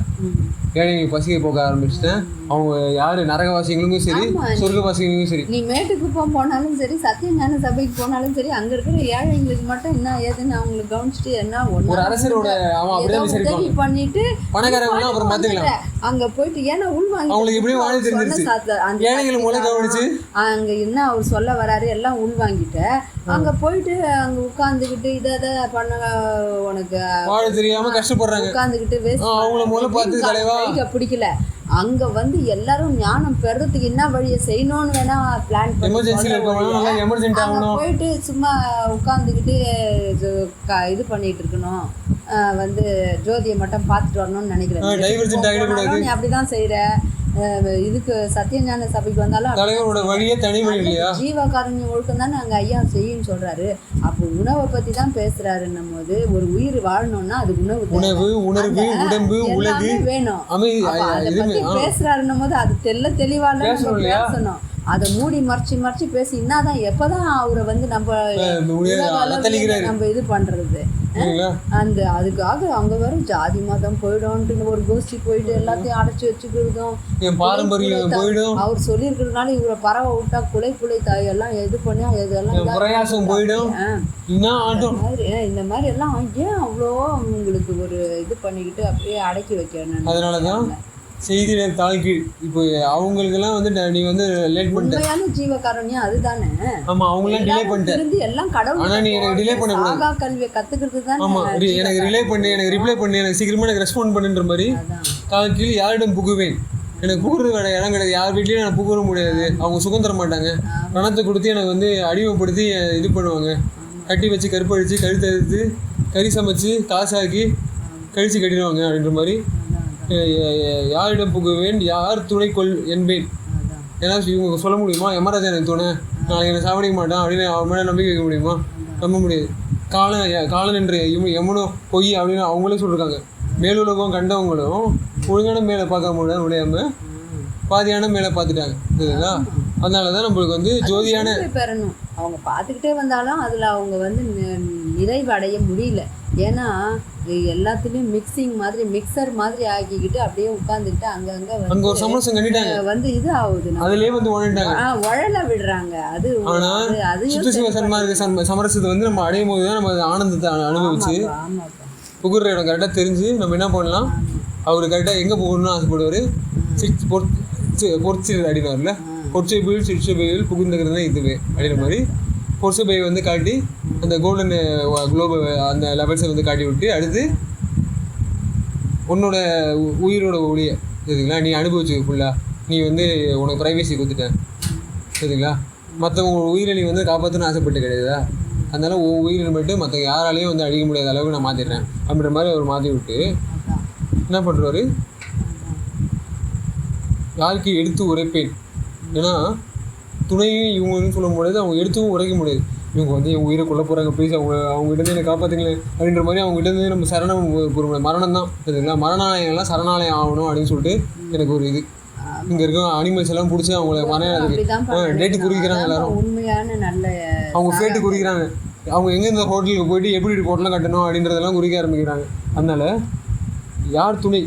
ஏழைங்க பசியை போக ஆரம்பிச்சிட்டேன். அவங்க யார் நரகவாசிகளுக்கும் சரி சொர்க்கவாசிகளுக்கும் சரி, நீ மேட்டுக்கு போனாலும் சரி சத்தியஞான சபைக்கு போனாலும் சரி, அங்கே இருக்கிற ஏழைங்களுக்கு மட்டும் என்ன ஏதுன்னு அவங்களுக்கு கவனிச்சுட்டு என்ன ஒரு அரசரோட உதவி பண்ணிட்டு பணக்காரங்க அப்புறம் பார்த்துக்கலாம். அங்கே போயிட்டு ஏன்னா உள்வாங்கி அவங்களுக்கு எப்படியும் வாழ தெரிஞ்சிருச்சு, ஏழைகள் மூலம் கவனிச்சு அங்கே என்ன அவர் சொல்ல வராரு எல்லாம் உள்வாங்கிட்டு அங்கே போயிட்டு அங்கே உட்காந்துக்கிட்டு இதை பண்ண உனக்கு வாழ தெரியாம கஷ்டப்படுறாங்க. உட்காந்துக்கிட்டு அவங்கள மூலம் பார்த்து தலைவா பிடிக்கல. அங்க வந்து எல்லாரும் ஞானம் பெறதுக்கு என்ன வழியை செய்யணும்னு வேணா பிளான் போயிட்டு சும்மா உட்காந்துக்கிட்டு இது பண்ணிட்டு இருக்கணும், வந்து ஜோதியை மட்டும் பார்த்துட்டு வரணும்னு நினைக்கிறேன். நீ அப்படிதான் செய்யற. இதுக்கு சத்தியஞான சபைக்கு வந்தாலும் தலைவரோட வழியே தனி வழி இல்லையா? ஜீவகாருண்ய ஒழுக்கம் தான் நாங்கள் ஐயா செய்யுன்னு சொல்றாரு. அப்போ உணவை பத்தி தான் பேசுறாருன்னும் போது ஒரு உயிர் வாழணும்னா அது உணவு உணர்வு உடம்பு உலகு வேணும். அதை பத்தி பேசுறாருன்னும் போது அது தெளிவாக பேசணும். அதை மூடி மறைச்சி பேசி இன்னாதான் எப்பதான் அவரை வந்து நம்ம இது பண்றது. அதுக்காக அங்க வர ஜாதி மதம் போயிடும், ஒரு கோஷ்டி போயிட்டு எல்லாத்தையும் அடைச்சி வச்சுக்கிறதும் அவர் சொல்லி இருக்கிறதுனால இவரை பறவை விட்டா குலை தாய் எல்லாம் இது பண்ணி இதெல்லாம் போயிடும். இந்த மாதிரி எல்லாம் ஏன் அவ்வளோ உங்களுக்கு ஒரு இது பண்ணிக்கிட்டு அப்படியே அடக்கி வைக்கணும். அதனாலதான் செய்தியில் தாழ்கீழ் இப்போ அவங்களுக்கெல்லாம் வந்து நீ வந்து லேட் பண்ணிட்ட. உண்மையான ஜீவகாருண்யம் அதுதானே. ஆமா, அவங்களாம் டிலே பண்ணிட்டு எல்லாம் கடவுள். ஆனா நீ எனக்கு டிலே பண்ண கூடாது. ஆகா கல்வியை கத்துக்கிறது தான். ஆமா, எனக்கு ரிலே பண்ணி எனக்கு ரிப்ளை பண்ணி எனக்கு சீக்கிரமா எனக்கு ரெஸ்பாண்ட் பண்ணுன்ற மாதிரி தாழ்கீழ் யாரிடம் புகுவேன். எனக்கு புகுறது வேற இடம் கிடையாது. யார் வீட்லயும் நான் புகுற முடியாது. அவங்க சுகம் தர மாட்டாங்க. பணத்தை கொடுத்து எனக்கு வந்து அடிமைப்படுத்தி இது பண்ணுவாங்க. கட்டி வச்சு கருப்படிச்சு கழுத்து அறுத்து கறி சமைச்சு காசாக்கி கழிச்சு கட்டிடுவாங்க அப்படின்ற மாதிரி. யாரிடம் புகுவேன், யார் துணை கொள் என்பேன். ஏன்னா இவங்க சொல்ல முடியுமா யமராஜா எனக்கு துணை, நாளைக்கு என்னை சாப்பிடிக்க மாட்டான் அப்படின்னு அவன் மேலே நம்பிக்கை வைக்க முடியுமா? நம்ப முடியாது. காலன் என்று யமுனோ பொய் அப்படின்னு அவங்களே சொல்லியிருக்காங்க. மேலுலகம் கண்டவங்களும் ஒழுங்கான மேலே பார்க்க முடியாமல் பாதியான மேலே பார்த்துட்டாங்க. சரிங்களா? அதனால தான் நம்மளுக்கு வந்து ஜோதியான பெறணும். அவங்க பார்த்துக்கிட்டே வந்தாலும் அதில் அவங்க வந்து நிறைவு அடைய முடியல. ஏன்னா எல்லாத்துலேயும் மிக்சர் மாதிரி ஆக்கிக்கிட்டு அப்படியே உட்காந்துக்கிட்டு அங்கே ஒரு சமரசம் கண்டிட்டாங்க வந்து இது ஆகுது. அதுலேயே வந்து உழல விடுறாங்க. அது சமரசத்தை வந்து நம்ம அடையும் போது தான் நம்ம ஆனந்தத்தை அனுபவிச்சு புகுற இடம் கரெக்டாக தெரிஞ்சு நம்ம என்ன பண்ணலாம். அவர் கரெக்டாக எங்கே போகணும்னு ஆசைப்படுவார். பொறிச்சு அடினார்ல, பொற்சை புயல் சிற்சை புயல் புகுந்துக்கிறது தான் இதுவே அப்படின்ற மாதிரி பொற்சை பையை வந்து காட்டி அந்த கோல்டன் குளோபை அந்த லெவல்ஸை வந்து காட்டி விட்டு அடுத்து உன்னோட உயிரோட ஒளியை சரிங்களா நீ அனுபவிச்சு ஃபுல்லாக நீ வந்து உனக்கு ப்ரைவேசி கொடுத்துட்டேன். சரிங்களா? மற்றவங்க உயிரை நீ வந்து காப்பாற்றணும்னு ஆசைப்பட்டு கிடையாதா? அதனால உன் உயிரை மட்டும் மற்ற யாராலையும் வந்து அழிக்க முடியாத அளவுக்கு நான் மாற்றிடுறேன் அப்படின்ற மாதிரி அவர் மாற்றி விட்டு என்ன பண்ணுறாரு, யாருக்கு எடுத்து உரைப்பேன். ஏன்னா துணையும் இவங்கன்னு சொல்ல முடியாது, அவங்க எடுத்தும் உரைக்க முடியாது. இவங்க வந்து என் உயிரை கொல்ல போகிறாங்க, ப்ளீஸ் அவங்ககிட்ட என்னை காப்பாற்றுங்களேன் அப்படின்ற மாதிரி அவங்ககிட்ட நம்ம சரணம் ஒரு மரணம் தான். சரிங்களா? மரணாலயங்கள்லாம் சரணாலயம் ஆகணும் அப்படின்னு சொல்லிட்டு எனக்கு ஒரு இது. இங்கே இருக்க அனிமல்ஸ் எல்லாம் பிடிச்சி அவங்கள டேட்டு குறிக்கிறாங்க எல்லாரும். உண்மையான நல்ல அவங்க ஃபேட்டு குறிக்கிறாங்க. அவங்க எங்கே இந்த ஹோட்டலுக்கு போயிட்டு எப்படி ஹோட்டலாம் கட்டணும் அப்படின்றதெல்லாம் குறிக்க ஆரம்பிக்கிறாங்க. அதனால யார் துணை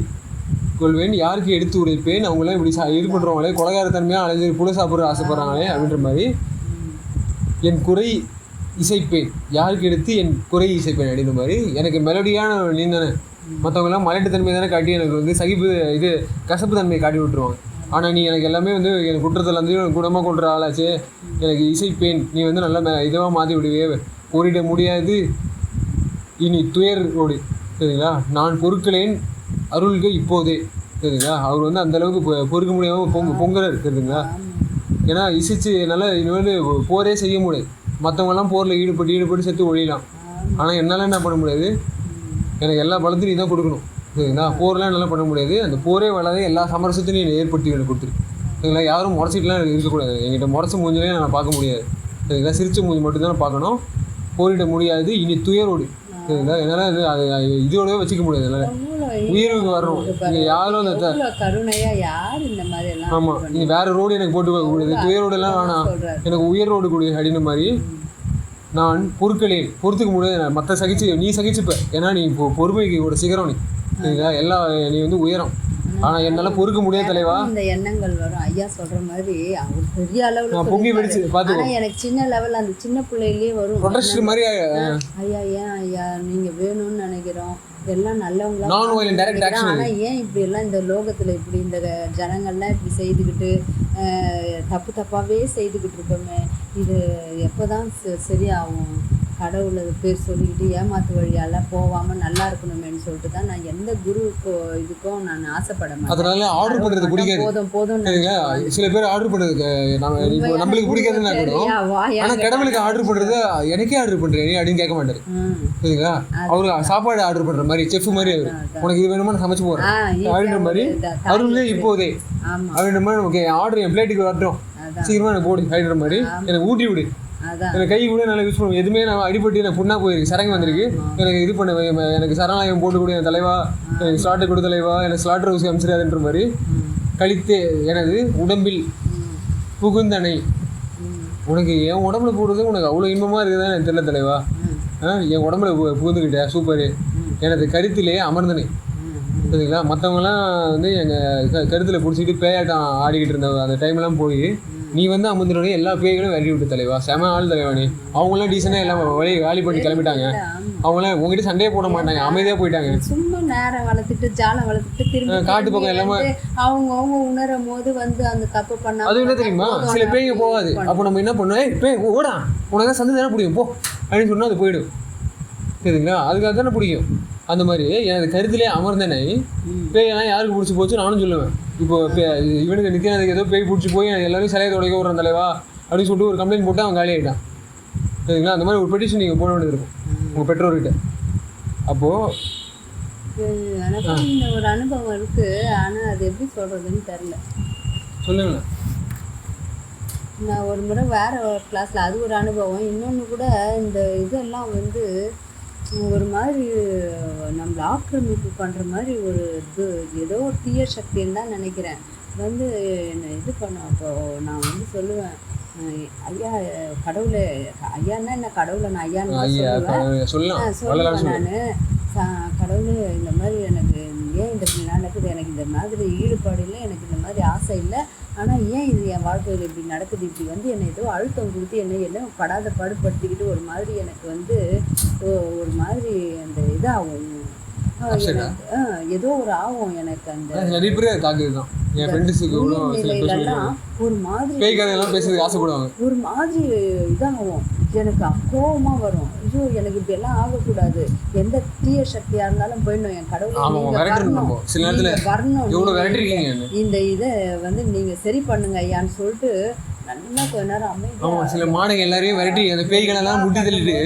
கொள்வேன், யாருக்கு எடுத்து உரைப்பேன், அவங்களாம் இப்படி இது பண்ணுறவங்களே கொலகாரத்தன்மையாக அலைஞ்சு புல சாப்பிட்ற ஆசைப்படுறாங்களே அப்படின்ற மாதிரி என் குறை இசைப்பேன், யாருக்கு எடுத்து என் குறை இசைப்பேன் அப்படின்ற மாதிரி. எனக்கு மெலடியான நீ தானே, மற்றவங்களாம் மலட்டுத்தன்மை தானே காட்டி எனக்கு வந்து இது கசப்பு தன்மையை காட்டி விட்டுருவாங்க. ஆனால் நீ எனக்கு எல்லாமே வந்து எனக்கு குற்றத்துலேருந்து குணமாக கொள்கிற ஆளாச்சு, எனக்கு இசைப்பேன், நீ வந்து நல்லா இதுவாக மாற்றி விடுவே, போரிட முடியாது இனி துயர் ஓடி. சரிங்களா? நான் பொறுக்கலேன் அருள்க இப்போதே. சரிங்களா? அவர் வந்து அந்தளவுக்கு பொறுக்க முடியாமல் பொங்குறாரு. சரிங்களா? ஏன்னா இசைச்சு நல்லா இனிமேல் போரே செய்ய முடியாது. மற்றவங்கெல்லாம் போரில் ஈடுபட்டு செத்து ஒழியலாம். ஆனால் என்னால் என்ன பண்ண முடியாது, எனக்கு எல்லா பலத்தையும் நீ தான் கொடுக்கணும். சரிங்களா? போரெலாம் என்னால் பண்ண முடியாது. அந்த போரே வளர எல்லா சமரசத்தையும் நீ ஏற்படுத்தி எனக்கு கொடுத்துரு. சரிங்களா? யாரும் முறைச்சிட்டுலாம் இருக்கக்கூடாது. என்கிட்ட முறைச்ச மூஞ்சிலே நான் பார்க்க முடியாது. சரிங்களா? சிரிச்ச மூஞ்சி மட்டும்தான் பார்க்கணும். போரிட முடியாது இனி துயரோடு. சரிங்களா? என்னால் அது இதோடவே வச்சுக்க முடியாது. என்னால் உயிருக்கு வரணும். இங்கே யாரும் அந்த கருணையா யார் இந்த மாதிரி எல்லாம். ஆமாம், நீ வேறு ரோடு எனக்கு போட்டு கூடாது, துயரோடு எல்லாம் வேணாம், எனக்கு உயர் ரோடு கூடிய அப்படின்ற மாதிரி. நான் பொறுக்கலேன், பொறுத்துக்க முடியாது. மற்ற நீ சகிச்சுப்ப, ஏன்னா நீ இப்போ பொறுமைக்கு ஒரு சிகரம். நீ சரிங்களா? எல்லா நீ வந்து உயரம். ஆனால் என்னால் பொறுக்க முடியாது தலைவா. இந்த எண்ணங்கள் வரும். ஐயா சொல்கிற மாதிரி அவர் பெரிய அளவில் பொங்கி வெடிச்சு பார்த்து எனக்கு சின்ன லெவலில் அந்த சின்ன பிள்ளையிலேயே வரும் ப்ரொடெக்ஷன் மாதிரி. ஐயா ஏன் ஐயா நீங்கள் வேணும்னு நினைக்கிறோம், எல்லாம் நல்லவங்களா, ஆனால் ஏன் இப்படி எல்லாம் இந்த லோகத்தில் இப்படி இந்த ஜனங்கள்லாம் இப்படி செய்துக்கிட்டு தப்பாகவே செய்துக்கிட்டு இருக்கோமே, இது எப்போ தான் சரியாகும், கடவுளை பேர் சொல்லிக்கிட்டு ஏமாத்து வழியால் போகாமல் நல்லா இருக்கணுமேனு சொல்லிட்டு தான் நான் எந்த குருவுக்கோ இதுக்கும் நான் ஆசைப்பட மாட்டேன். அதனால ஆர்டர் பண்ணுறது பிடிக்காது. போதும் போதும் சில பேர் ஆர்டர் பண்ணுறதுக்கு இப்போ நம்மளுக்கு பிடிக்காதுன்னா கூட, ஆனால் கடவுளுக்கு ஆர்டர் பண்ணுறது எனக்கே ஆர்டர் பண்ணுறேன் அப்படின்னு கேட்க மாட்டாரு. சரிங்களா? அவரு சாப்பாடு ஆர்டர் பண்ணுற மாதிரி செஃப் மாதிரி அவர் உனக்கு இது வேணுமா சமைச்சு போகிறேன் அப்படின்ற மாதிரி அவருங்களே இப்போதே அப்படின்ற மாதிரி நமக்கு ஆர்டர் என் பிளேட்டுக்கு வரட்டும் சீக்கிரமாக எனக்கு போடு அப்படின்ற மாதிரி எனக்கு ஊட்டி விடு, எனக்கு கை கூட நல்லா யூஸ் பண்ணுவேன். எதுவுமே நான் அடிபட்டு எனக்கு புண்ணா போயிருக்கு, சரங்கு வந்திருக்கு, எனக்கு இது பண்ண எனக்கு சரணாலயம் போட்டு கொடு என் தலைவா, எனக்கு ஸ்லாட்டர் கொடு தலைவா, எனக்கு ஸ்லாட்டர் ஊசி அமைச்சிடாதுன்ற மாதிரி கழித்தே எனது உடம்பில் புகுந்தனை. உனக்கு என் உடம்புல போடுறது உனக்கு அவ்வளோ இன்பமாக இருக்குதான் எனக்கு தெரியல தலைவா. என் உடம்புல புகுந்துக்கிட்டேன் சூப்பரு. எனது கருத்திலே அமர்ந்தனை. சரிங்களா? மற்றவங்களாம் வந்து எங்கள் கருத்தில் பிடிச்சிக்கிட்டு பேயாட்டம் ஆடிக்கிட்டு இருந்த அந்த டைம்லாம் போய் நீ வந்து அமர்ந்துடனே எல்லா பேய்களும் வெறி விட்டு தலைவா, செம ஆள் தலைவா நீ. அவங்களாம் டீசெண்டாக எல்லாம் காலி பண்ணி கிளம்பிட்டாங்க. அவங்களாம் உங்ககிட்ட சண்டையே போட மாட்டாங்க, அமைதியாக போயிட்டாங்க. சும்மா நேரம் வளர்த்துட்டு ஜாலம் வளர்த்துட்டு திரும்ப காட்டு பக்கம் எல்லாமே அவங்க உணரும் போது வந்து அந்த தப்பு பண்ண. அது என்ன தெரியுமா, சில பேய்ங்க போகாது. அப்போ நம்ம என்ன பண்ணுவோம், பேய் ஓடா உனக்கு சந்தை தானே பிடிக்கும் போ அப்படின்னு சொன்னால் அது போயிடும். சரிங்களா? அதுக்காக தானே பிடிக்கும். அந்த மாதிரி எனது கருத்திலே அமர்ந்தனை பேயெல்லாம் யாருக்கு பிடிச்சி போச்சு நானும் சொல்லுவேன். இப்போ இவனுக்கு நிற்கிறதுக்கு ஏதோ பேய் பிடிச்சி போய் எல்லாரும் சிலையை தொடக்க விடுறேன் தலைவா அப்படின்னு சொல்லிட்டு ஒரு கம்ப்ளைண்ட் போட்டு அவன் காலி ஆகிட்டான். சரிங்களா? அந்த மாதிரி ஒரு பெட்டிஷன் நீங்கள் போட வேண்டியது இருக்கும் உங்கள் பெற்றோர்கிட்ட. அப்போது எனக்கும் இந்த ஒரு அனுபவம் இருக்குது, ஆனால் அது எப்படி சொல்கிறதுன்னு தெரில. சொல்லுங்களேன். நான் ஒரு முறை வேறு ஒரு கிளாஸில் அது ஒரு அனுபவம். இன்னொன்று கூட இந்த இதெல்லாம் வந்து ஒரு மாதிரி நம்மளை ஆக்கிரமிப்பு பண்ணுற மாதிரி ஒரு இது ஏதோ ஒரு தீய சக்தின்னு தான் நினைக்கிறேன். வந்து என்னை இது பண்ண. அப்போது நான் வந்து சொல்லுவேன், ஐயா கடவுளை, ஐயான்னா என்ன கடவுளை நான் ஐயான்னு சொல்லுவேன். நான் கடவுளே இந்த மாதிரி எனக்கு ஏன் இந்த நடக்குது, எனக்கு இந்த மாதிரி ஈடுபாடு இல்லை, எனக்கு இந்த மாதிரி ஆசை இல்லை, ஆனால் ஏன் இது என் வாழ்க்கையில் இப்படி நடக்குது, இப்படி வந்து என்னை ஏதோ அழுத்தம் கொடுத்து என்ன படாத பாடுபடுத்திக்கிட்டு ஒரு மாதிரி எனக்கு வந்து ஒரு மாதிரி அந்த இதாகும், ஏதோ ஒரு ஆகும் எனக்கு. அந்த ஒரு மாதிரி ஒரு மாதிரி இதாகும், எனக்கு கோபமாக வரும். ஐயோ எனக்கு இப்படி எல்லாம் ஆகக்கூடாது, எந்த தீய சக்தியாக இருந்தாலும் போயிடணும், என் கடவுள் வரணும், இந்த இதை வந்து நீங்கள் சரி பண்ணுங்க ஐயான்னு சொல்லிட்டு நல்லா கொஞ்ச நேரம் அமைதியாக சில மாடுங்க எல்லாரையும் விரட்டி அந்த பேய்கள் எல்லாம் முட்டி தள்ளிட்டு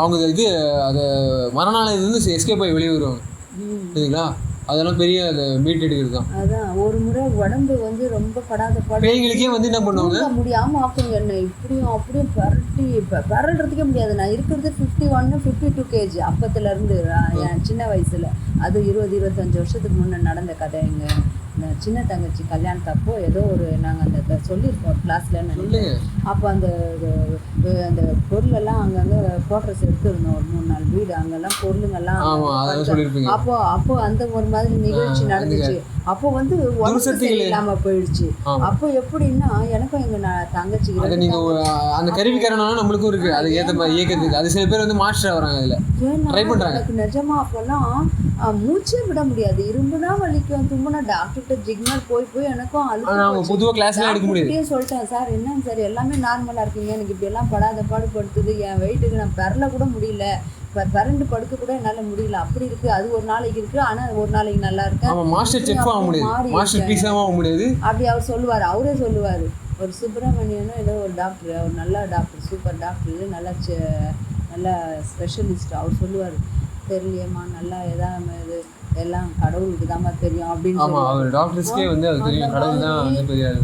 அவங்க இது அதை மரணாலயத்துலேருந்து எஸ்கேப் ஆகி வெளியே வருவாங்க. சரிங்களா? அதெல்லாம் பெரிய அதை மீட் எடுக்கிறது தான். அதான் ஒரு முறை உடம்பு வந்து ரொம்ப படாத பேய்களுக்கே வந்து என்ன பண்ணுவாங்க, முடியாமல் ஆக்குங்க என்ன இப்படியும் அப்படியும் பரட்டி பரல்றதுக்கே முடியாது. நான் இருக்கிறது 51 52 kg அப்பத்துலேருந்து என் சின்ன வயசில். அது 20-25 வருஷத்துக்கு முன்னே நடந்த கதை. எங்கள் சின்ன தங்கச்சி கல்யாணத்தப்போ ஏதோ ஒரு நாங்கள் அந்த சொல்லியிருப்போம் கிளாஸில் நினைக்கிறேன். அப்போ அந்த அந்த பொருளெல்லாம் அங்கங்கே போட்ரஸ் எடுத்துருந்தோம். ஒரு 3-4 வீடு அங்கெல்லாம் பொருளுங்கெல்லாம். அப்போ அந்த ஒரு மாதிரி நிகழ்ச்சி நடந்துச்சு. அப்போ வந்து உடம்பு இல்லாமல் போயிடுச்சு. அப்போ எப்படின்னா எனக்கும் எங்கள் தங்கச்சிக்கு அந்த கருவிக்காரனால நம்மளுக்கும் இருக்கு அது ஏற்ற இயக்கத்துக்கு. அது சில பேர் வந்து மாஸ்டர் வராங்க அதில் ட்ரை பண்ணுறாங்க. எனக்கு நிஜமா அப்போல்லாம் மூச்சே விட முடியாது, இரும்புனா வலிக்கும், தும்புனா டாக்டர்கிட்ட ஜிக்னர் போய் எனக்கும் அப்படியே சொல்லிட்டேன், சார் என்னங்க சார் எல்லாமே நார்மலாக இருக்கீங்க, எனக்கு இப்படி எல்லாம் படாத பாடுபடுத்துது, என் வெயிட்டுக்கு நான் பெறல கூட முடியல, இப்போ பிறண்டு படுக்க கூட என்னால் முடியல, அப்படி இருக்குது. அது ஒரு நாளைக்கு இருக்குது, ஆனால் ஒரு நாளைக்கு நல்லா இருக்கேன். அப்படி அவர் சொல்லுவார். அவரே சொல்லுவார், ஒரு சுப்பிரமணியனும் ஏதோ ஒரு டாக்டர், ஒரு நல்ல டாக்டர், சூப்பர் டாக்டர், நல்ல ஸ்பெஷலிஸ்ட். அவர் சொல்லுவார், தெரியலையம்மா நல்லா எதாவது எல்லாம் கடவுளுக்கு தான்மா தெரியும் அப்படின்னு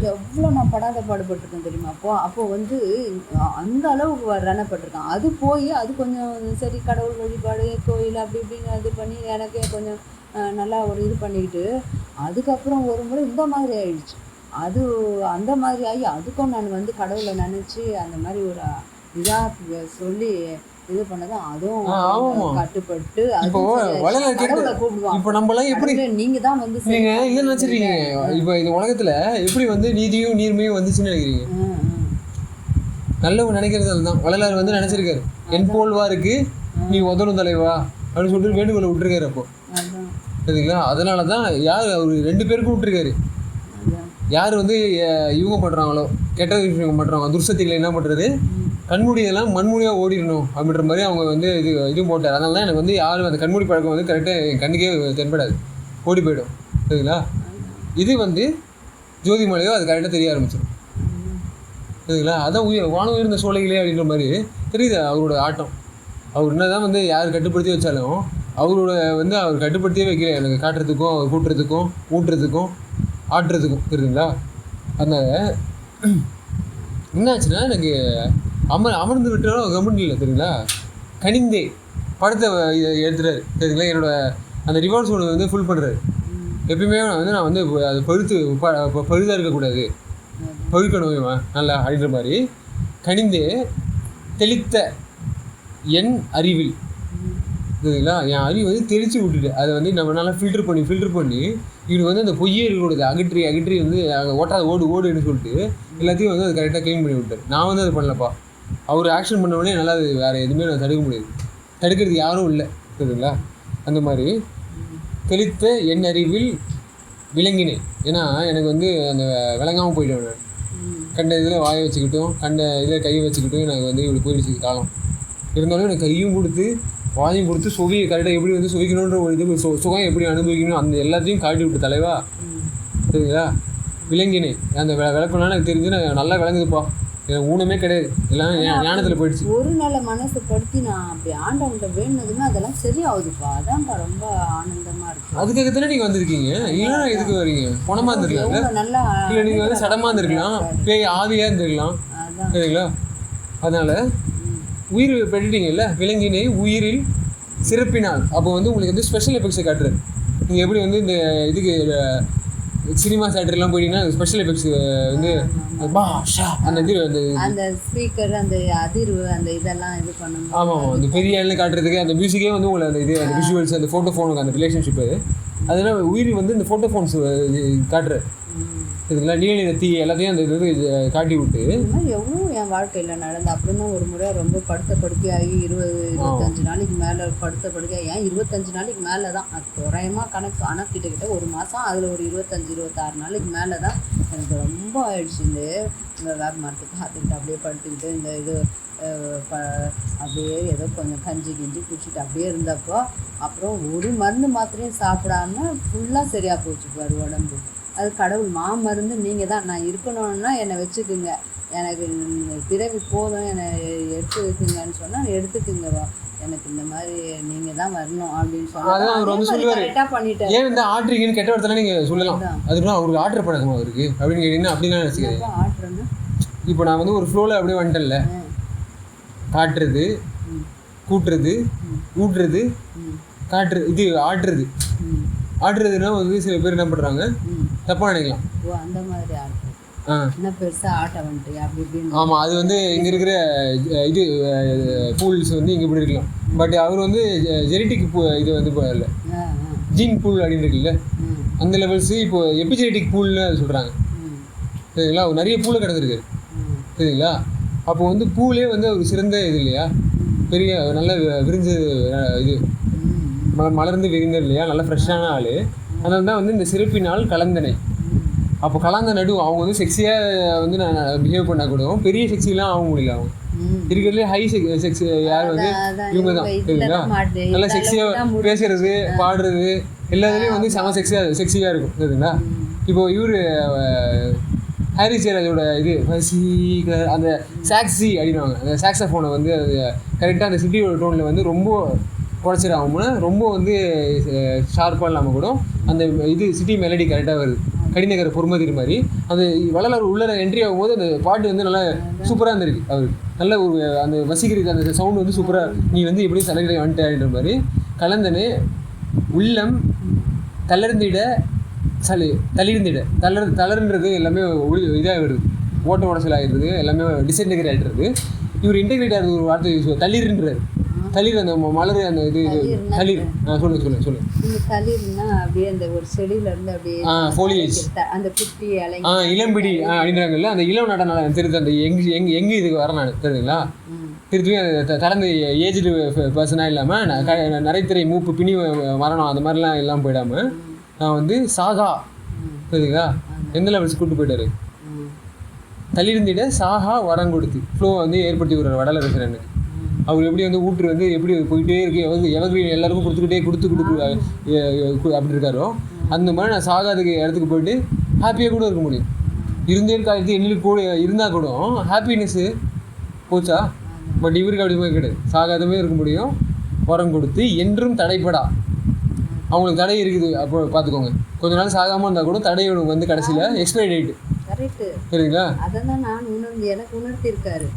எவ்வளோ நான் படாத பாடுபட்டிருக்கேன் தெரியுமா. அப்போ வந்து அந்த அளவுக்கு ரணப்பட்டிருக்கேன். அது போய் அது கொஞ்சம் சரி கடவுள் வழிபாடு கோயில் அப்படி இப்படின்னு இது பண்ணி எனக்கே கொஞ்சம் நல்லா ஒரு இது பண்ணிக்கிட்டு அதுக்கப்புறம் ஒரு முறை இந்த மாதிரி ஆயிடுச்சு. அது அந்த மாதிரி ஆகி அதுக்கும் நான் வந்து கடவுளை நினச்சி அந்த மாதிரி ஒரு இதாக சொல்லி இது பண்ணதான் அதுவும் கட்டுப்பட்டு நீங்க தான் வந்து நினைச்சிருக்கீங்க. இப்போ இந்த உலகத்துல எப்படி வந்து நீதியும் நீர்மையும் வந்துச்சுன்னு நினைக்கிறீங்க? நல்லவங்க நினைக்கிறதால தான் வள்ளலார் வந்து நினைச்சிருக்காரு, என் போல்வாருக்கு நீ உதவும் தலைவா அப்படின்னு சொல்லிட்டு வேண்டுகோளை விட்டுருக்காரு. அப்போ சரிங்களா? அதனாலதான் யார் அவர் 2 பேருக்கும் விட்டுருக்காரு. யார் வந்து இவங்க பண்றாங்களோ கெட்ட விஷயம் பண்றாங்க துர்சக்திகளை என்ன பண்றது, கண்மூடியெல்லாம் மண்மூடியாக ஓடிடணும் அப்படின்ற மாதிரி அவங்க வந்து இதுவும் போட்டார். அதனால தான் எனக்கு வந்து யாரும் அந்த கண்மூடி பழக்கம் வந்து கரெக்டாக என் கண்ணுக்கே தென்படாது, ஓடி போயிடும். சரிங்களா? இது வந்து ஜோதிமலையோ அது கரெக்டாக தெரிய ஆரம்பிச்சிடும். சரிங்களா? அதான் வானம் உயர்ந்த சோலைகளே அப்படின்ற மாதிரி தெரியுது அவரோட ஆட்டம். அவர் என்ன தான் வந்து யார் கட்டுப்படுத்தி வச்சாலும் அவரோட வந்து அவர் கட்டுப்படுத்தியே வைக்கல எனக்கு காட்டுறதுக்கும் அவர் கூட்டுறதுக்கும் ஊட்டுறதுக்கும் ஆட்டுறதுக்கும். தெரியுதுங்களா? அதனால் என்னாச்சுன்னா எனக்கு அமர்ந்து விட்டாலும் கவர்மெண்ட் இல்லை. தெரியுங்களா? கனிந்தே படத்தை எடுத்துட்டாரு. சரிங்களா? என்னோட அந்த ரிவார்ட்ஸ் ஒன்று வந்து ஃபுல் பண்ணுறாரு. எப்பயுமே நான் வந்து அது பழுதாக இருக்கக்கூடாது, பழுக்கணும் இவன் நல்லா அப்படின்ற மாதிரி கனிந்தே தெளித்த என் அறிவில். சரிங்களா? என் அறிவு வந்து தெளித்து விட்டுட்டு அதை வந்து நம்ம நல்லா ஃபில்டர் பண்ணி இவனுக்கு வந்து அந்த பொய்யே இருக்கக்கூடாது, அகற்றி வந்து ஓட்டாத ஓடுன்னு சொல்லிட்டு எல்லாத்தையும் வந்து அது கரெக்டாக க்ளீன் பண்ணி விட்டார். நான் வந்து அது பண்ணலப்பா. அவர் ஆக்ஷன் பண்ண உடனே நல்லா அது வேறு எதுவுமே நான் தடுக்க முடியாது, தடுக்கிறது யாரும் இல்லை. சரிங்களா? அந்த மாதிரி தெளித்த என் அறிவில் விளங்கினேன். ஏன்னா எனக்கு வந்து அந்த விளங்காமல் போயிட்டேன் நான். கண்ட இதில் வாயை வச்சுக்கிட்டும் கண்ட இதில் கையை வச்சுக்கிட்டும் எனக்கு வந்து இப்படி போயிடுச்சு காலம். இருந்தாலும் எனக்கு கையும் கொடுத்து வாயும் கொடுத்து சுவையை கரெக்டாக எப்படி வந்து சுவைக்கணுன்ற ஒரு இது சுகம் எப்படி அனுபவிக்கணும் அந்த எல்லாத்தையும் காட்டி விட்டு தலைவா. சரிங்களா? விளங்கினேன். அந்த விளக்கணும்னா எனக்கு தெரிஞ்சு நான் நல்லா விளங்குதுப்பா, எனக்கு ஊனமே கிடையாது, எல்லாம் ஞானத்தில் போயிடுச்சு. ஒரு நாளை மனசை படுத்தி நான் அப்படி ஆண்டவன்கிட்ட வேணுதுன்னா அதெல்லாம் சரியாகுதுப்பா. அதான்ப்பா ரொம்ப ஆனந்தமாக இருக்கும். அதுக்காக தானே நீங்கள் வந்திருக்கீங்க, இல்லைன்னா எதுக்கு வரீங்க? பணமாக இருந்திருக்கலாம், நல்லா இல்லை நீங்கள் வந்து சடமாக இருந்திருக்கலாம், பேய் ஆவியாக இருந்திருக்கலாம். சரிங்களா? அதனால் உயிர் பெற்றுட்டீங்கல்ல, விலங்கினை உயிரில் சிறப்பினால். அப்போ வந்து உங்களுக்கு வந்து ஸ்பெஷல் எஃபெக்ட்ஸை காட்டுறது. நீங்கள் எப்படி வந்து இந்த இதுக்கு சினிமா தேட்டர்லாம் போயிட்டீங்கன்னா ஸ்பெஷல் எஃபெக்ட்ஸ் வந்து அந்த இது அந்த ஸ்பீக்கர் அந்த அதிர்வு அந்த இதெல்லாம் இது பண்ணணும். ஆமாம், அந்த பெரிய ஆள்னு காட்டுறதுக்கு அந்த மியூசிக்கே வந்து உங்களை அந்த இது அந்த விஷுவல்ஸ் அந்த ஃபோட்டோ ஃபோனுக்கு அந்த ரிலேஷன்ஷிப் அதெல்லாம் உயிர் வந்து இந்த ஃபோட்டோ ஃபோன்ஸ் காட்டுற. இதுக்கெல்லாம் நீல தீ எல்லாத்தையும் அந்த இது காட்டி விட்டு எவ்வளோ என் வாழ்க்கையில் நடந்து. அப்படின்னா ஒரு முறை ரொம்ப படுக்கையாகி 25 நாளைக்கு மேலே படுக்கையாகி, ஏன் 25 நாளைக்கு மேலே தான் அது தோராயமாக கணக்கு. ஆனால் கிட்டத்தட்ட ஒரு மாதம் அதில் ஒரு 25-26 நாளைக்கு மேலே தான் எனக்கு ரொம்ப ஆயிடுச்சு. இந்த வேப்ப மரத்துக்கு பார்த்துக்கிட்டு அப்படியே படுத்துக்கிட்டு இந்த இது அப்படியே ஏதோ கொஞ்சம் கஞ்சி குடிச்சிட்டு அப்படியே இருந்தப்போ அப்புறம் ஒரு மருந்து மாத்திரையும் சாப்பிடாம ஃபுல்லாக சரியாக போச்சு பாரு உடம்பு. அது கடவுள் மாமருந்து. நீங்கள் தான் நான் இருக்கணும்னா என்னை வச்சுக்குங்க, எனக்கு பிறவி போதும் என்னை எடுத்துக்குங்கன்னு சொன்னால் எடுத்துக்குங்கவா, எனக்கு இந்த மாதிரி நீங்கள் தான் வரணும் அப்படின்னு சொன்னால் கரெக்டாக பண்ணிட்டேன். ஏன் இந்த ஆட்ரிங்கன்னு கெட்ட வார்த்தை நீங்கள் சொல்லலாம், அதுக்குலாம் அவருக்கு ஆட்ரு பழக்கமாக இருக்குது அப்படின்னு கேட்டிங்கன்னா அப்படிலாம் நினச்சிக்கிறேன். ஆட்ருன்னு இப்போ நான் வந்து ஒரு ஃப்ளோவில் அப்படியே வந்துட்டேன்ல, காட்டுறது கூட்டுறது ஊட்டுறது காட்டுறது இது ஆடுறதுன்னா வந்து சில பேர் என்ன பண்ணுறாங்க தப்பாக நினைக்கலாம். அந்த மாதிரி என்ன பெருசாக ஆட்ட வந்துட்டு அப்படி இப்படின்னு. ஆமாம், அது வந்து இங்கே இருக்கிற இது பூல்ஸ் வந்து இங்கே இப்படி இருக்கலாம். பட் அவர் வந்து ஜெனட்டிக் இது வந்து இல்லை ஜீன் பூல் அப்படின்னு இருக்குல்ல அந்த லெவல்ஸு இப்போ எபிஜெனட்டிக் பூல்னு அது சொல்கிறாங்க. சரிங்களா? அவர் நிறைய பூலை கிடந்திருக்காரு. சரிங்களா? அப்போ வந்து பூலே வந்து ஒரு சிறந்த இது இல்லையா, பெரிய நல்ல விரிஞ்சு இது மலர்ந்து விரிந்த இல்லையா, நல்ல ஃப்ரெஷ்ஷான ஆள். அதனால தான் வந்து இந்த சிறப்பினால் கலந்தனை. அப்போ கலந்த நடு அவங்க வந்து செக்ஸியாக வந்து நான் பிஹேவ் பண்ணால் கூட பெரிய செக்ஸிலாம் ஆக முடியல. அவங்க இருக்கிறதுலே ஹை செக்ஸ் யார் வந்து இவங்க தான். சரிங்களா? நல்லா செக்ஸியாக பேசுறது பாடுறது எல்லாத்துலேயும் வந்து செம செக்ஸியாக இருக்கும். சரிங்களா? இப்போ இவர் ஹாரி ஜெயராஜோட இது அந்த சாக்ஸி அப்படின்வாங்க, அந்த சாக்ஸஃபோனை வந்து அது கரெக்டாக அந்த சிட்டியோட டோனில் வந்து ரொம்ப குறைச்சிடாம ரொம்ப வந்து ஷார்ப்பாக இல்லாமல் கூட அந்த இது சிட்டி மெலடி கரெக்டாக வருது. கடிநகர பொறுமதிர் மாதிரி அந்த வள்ளலார் உள்ள என்ட்ரி ஆகும்போது அந்த பாட்டு வந்து நல்லா சூப்பராக இருந்திருக்கு. அவர் நல்ல ஒரு அந்த வசீகரிக்க அந்த சவுண்டு வந்து சூப்பராக நீ வந்து எப்படி தலைகளை வந்துட்டேன்ற மாதிரி கலந்தனே உள்ளம் தளர்ந்திட தளிர்ந்திட தளர்ன்றது எல்லாமே இதாக வருது, ஓட்ட உடச்சல் ஆகிடுறது, எல்லாமே டிஸ்இன்டெகிரேட் ஆகிடுறது. இவர் இன்டெகிரேட் ஆகிறது ஒரு வார்த்தை யூஸ் தளிர்ன்றார். தளிர் அந்த மலர் அந்த இது தளிர் சொல்லு தளிர்னா அப்படியே அந்த ஒரு செடியில இருந்து அப்படியே ஃபோலியேஜ் அந்த குட்டி இலை இளம்பிடி அப்படின்றாங்கல்ல, அந்த இளம் நட தெரியுது. அந்த எங்க இதுக்கு வர நான் தெரியுதுங்களா, திருப்பியும் கடந்த ஏஜ்டு பர்சனாக இல்லாமல் நரைத்திரை மூப்பு பிணி மரணம் அந்த மாதிரிலாம் எல்லாம் போயிடாமல் நான் வந்து சாகா தெரியுங்களா எந்த லெவல்ஸ் கூப்பிட்டு போயிட்டாரு. தளிர்ந்திட சாகா வரம் கொடுத்து ஃப்ளோ வந்து ஏற்படுத்தி விடுறார் வடலரசரனுக்கு. அவர் எப்படி வந்து ஊற்று வந்து எப்படி போயிட்டே இருக்கு, எவர்கிரீன் எல்லாருக்கும் கொடுத்து அப்படி இருக்காரோ அந்த மாதிரி நான் சாகாதுக்கு இடத்துக்கு போயிட்டு ஹாப்பியாக கூட இருக்க முடியும். இருந்தே காலத்து எங்களுக்கு கூட இருந்தால் கூட ஹாப்பினஸ்ஸு போச்சா. பட் இவருக்கு அப்படி போய் கிடையாது, சாகாதமே இருக்க முடியும். வரம் கொடுத்து என்றும் தடைப்படா. அவங்களுக்கு தடை இருக்குது, அப்போ பார்த்துக்கோங்க. கொஞ்ச நாள் சாகாமல் இருந்தால் கூட தடை வந்து கடைசியில் எக்ஸ்பைரி டேட்டு. கரெக்டு. சரிங்களா? அதை தான் நான் எனக்கு உணர்த்திருக்காரு.